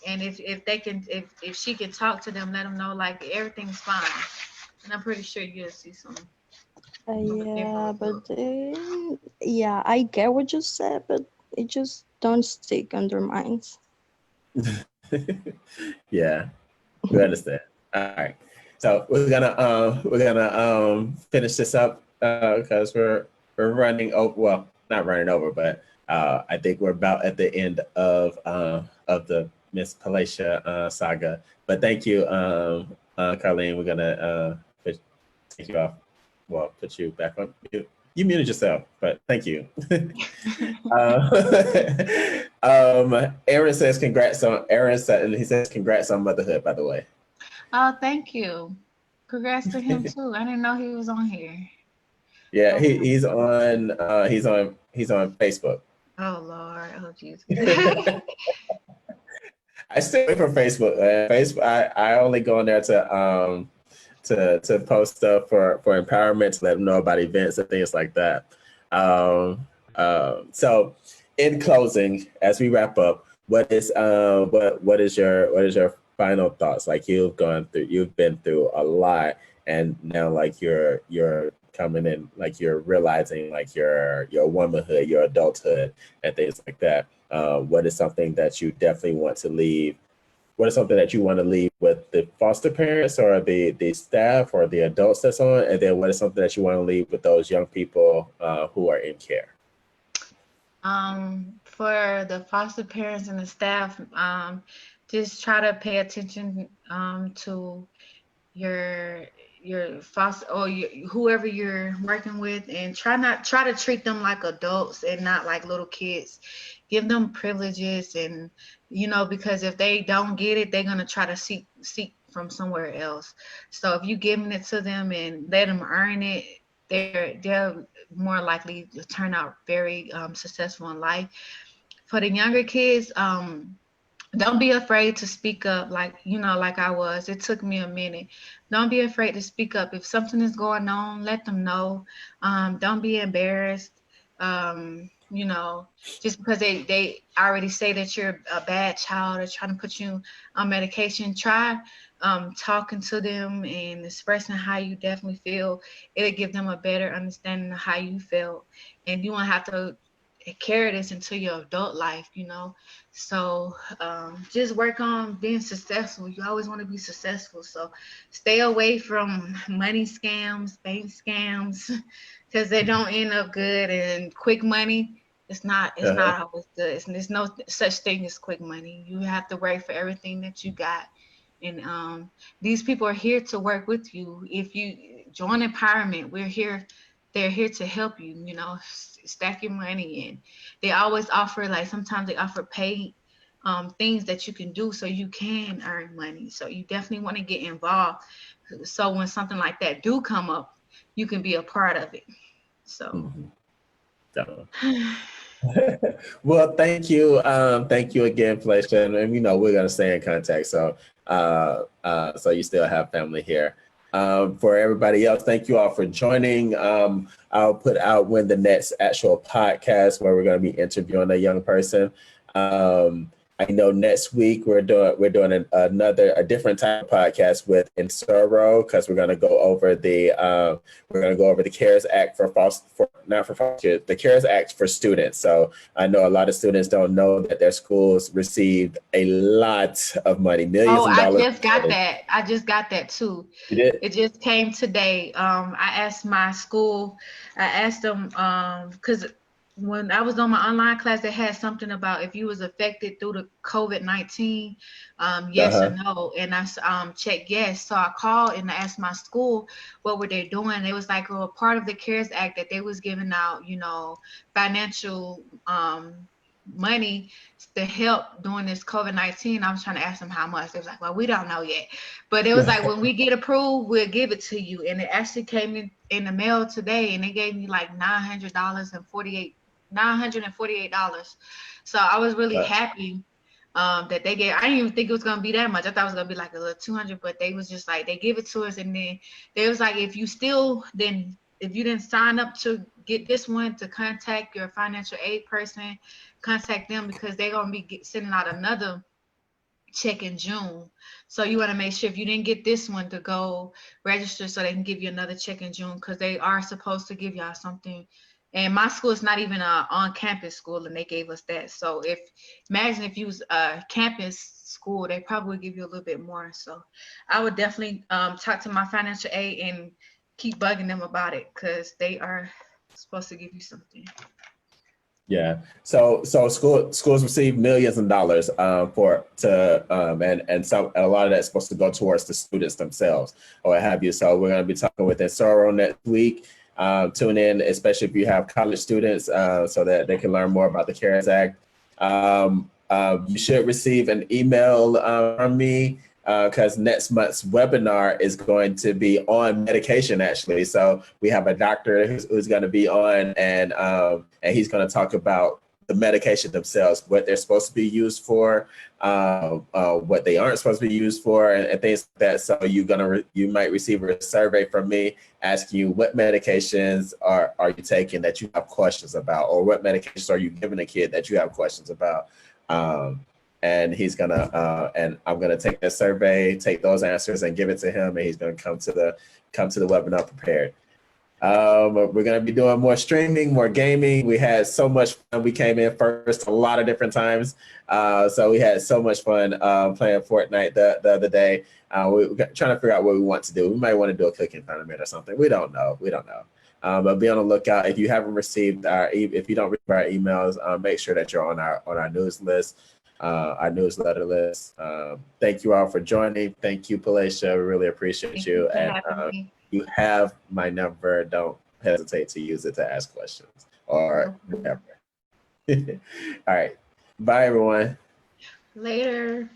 And if they can, if she can talk to them, let them know like everything's fine. And I'm pretty sure you'll see some good Yeah, improvement. but yeah, I get what you said, but it just don't stick on their minds. Yeah, we understand. All right, so we're gonna finish this up because we're running over. Well, not running over, but I think we're about at the end of the Miss Palaesha saga. But thank you, Carlene. We're gonna take you off. Well, put you back on mute. You muted yourself, but thank you. Aaron says congrats on Aaron said, and he says congrats on motherhood, by the way. Oh, thank you. Congrats to him too. I didn't know he was on here. Yeah, Oh, he's on Facebook. oh Lord. Oh Jesus. I stay away from Facebook. Facebook, I only go on there to post stuff for empowerment, to let them know about events and things like that. So, in closing, as we wrap up, what is your final thoughts? Like you've been through a lot, and now like you're coming in, like you're realizing like your womanhood, your adulthood, and things like that. What is something that you definitely want to leave? What is something that you want to leave with the foster parents or the staff or the adults that's on? And then what is something that you want to leave with those young people who are in care? for the foster parents and the staff, just try to pay attention to your foster or whoever you're working with, and try to treat them like adults and not like little kids. Give them privileges, and because if they don't get it, they're gonna try to seek from somewhere else. So if you giving it to them and let them earn it, they're more likely to turn out very successful in life. For the younger kids, don't be afraid to speak up, like I was. It took me a minute. Don't be afraid to speak up. If something is going on, let them know. Don't be embarrassed. Just because they already say that you're a bad child or trying to put you on medication, try talking to them and expressing how you definitely feel. It'll give them a better understanding of how you feel. And you won't have to carry this into your adult life. So just work on being successful. You always want to be successful, so stay away from money scams, bank scams, because they don't end up good. And quick money, it's not always good. There's no such thing as quick money. You have to work for everything that you got. And these people are here to work with you. If you join empowerment, they're here to help you, stack your money. And they always offer, like, sometimes they offer paid things that you can do so you can earn money. So you definitely want to get involved, so when something like that do come up, you can be a part of it. So Well, thank you. Thank you again, Palaesha. And we're gonna stay in contact. So so you still have family here. For everybody else, thank you all for joining. I'll put out when the next actual podcast where we're gonna be interviewing a young person. I know next week we're doing a different type of podcast with Insuro, because we're gonna go over the CARES Act the CARES Act for students. So I know a lot of students don't know that their schools received a lot of money, millions of dollars. I just got that too. You did? It just came today. I asked my school. I asked them because when I was on my online class, they had something about if you was affected through the COVID-19, yes or no, and I checked yes. So I called and I asked my school what were they doing. It was like, well, part of the CARES Act that they was giving out, financial money to help during this COVID-19. I was trying to ask them how much. They was like, well, we don't know yet. But it was like, when we get approved, we'll give it to you. And it actually came in the mail today, and they gave me like $948. So I was really happy that they gave. I didn't even think it was gonna be that much. I thought it was gonna be like a little 200, but they was just like, they give it to us, and then they was like, if you didn't sign up to get this one, to contact your financial aid person, contact them, because they're gonna be sending out another check in June. So you want to make sure, if you didn't get this one, to go register so they can give you another check in June, because they are supposed to give y'all something. And my school is not even a on-campus school, and they gave us that. So imagine if you was a campus school, they probably would give you a little bit more. So I would definitely talk to my financial aid and keep bugging them about it, because they are supposed to give you something. Yeah. So schools receive millions of dollars and a lot of that's supposed to go towards the students themselves or what have you. So we're going to be talking with Insuro next week. Tune in, especially if you have college students, so that they can learn more about the CARES Act. You should receive an email from me, because next month's webinar is going to be on medication, actually. So we have a doctor who's going to be on, and he's going to talk about the medication themselves, what they're supposed to be used for, what they aren't supposed to be used for, and things like that. So you might receive a survey from me asking you, what medications are you taking that you have questions about, or what medications are you giving a kid that you have questions about. And he's and I'm gonna take that survey, take those answers, and give it to him, and he's gonna come to the webinar prepared. We're gonna be doing more streaming, more gaming. We had so much fun. We came in first a lot of different times, so we had so much fun playing Fortnite the other day. We were trying to figure out what we want to do. We might want to do a cooking tournament or something. We don't know. But be on the lookout. If you haven't received if you don't receive our emails, make sure that you're on our news list, our newsletter list. Thank you all for joining. Thank you, Palaesha. We really appreciate Thank you. for And having me. you have my number. Don't hesitate to use it to ask questions or whatever. All right. Bye, everyone. Later.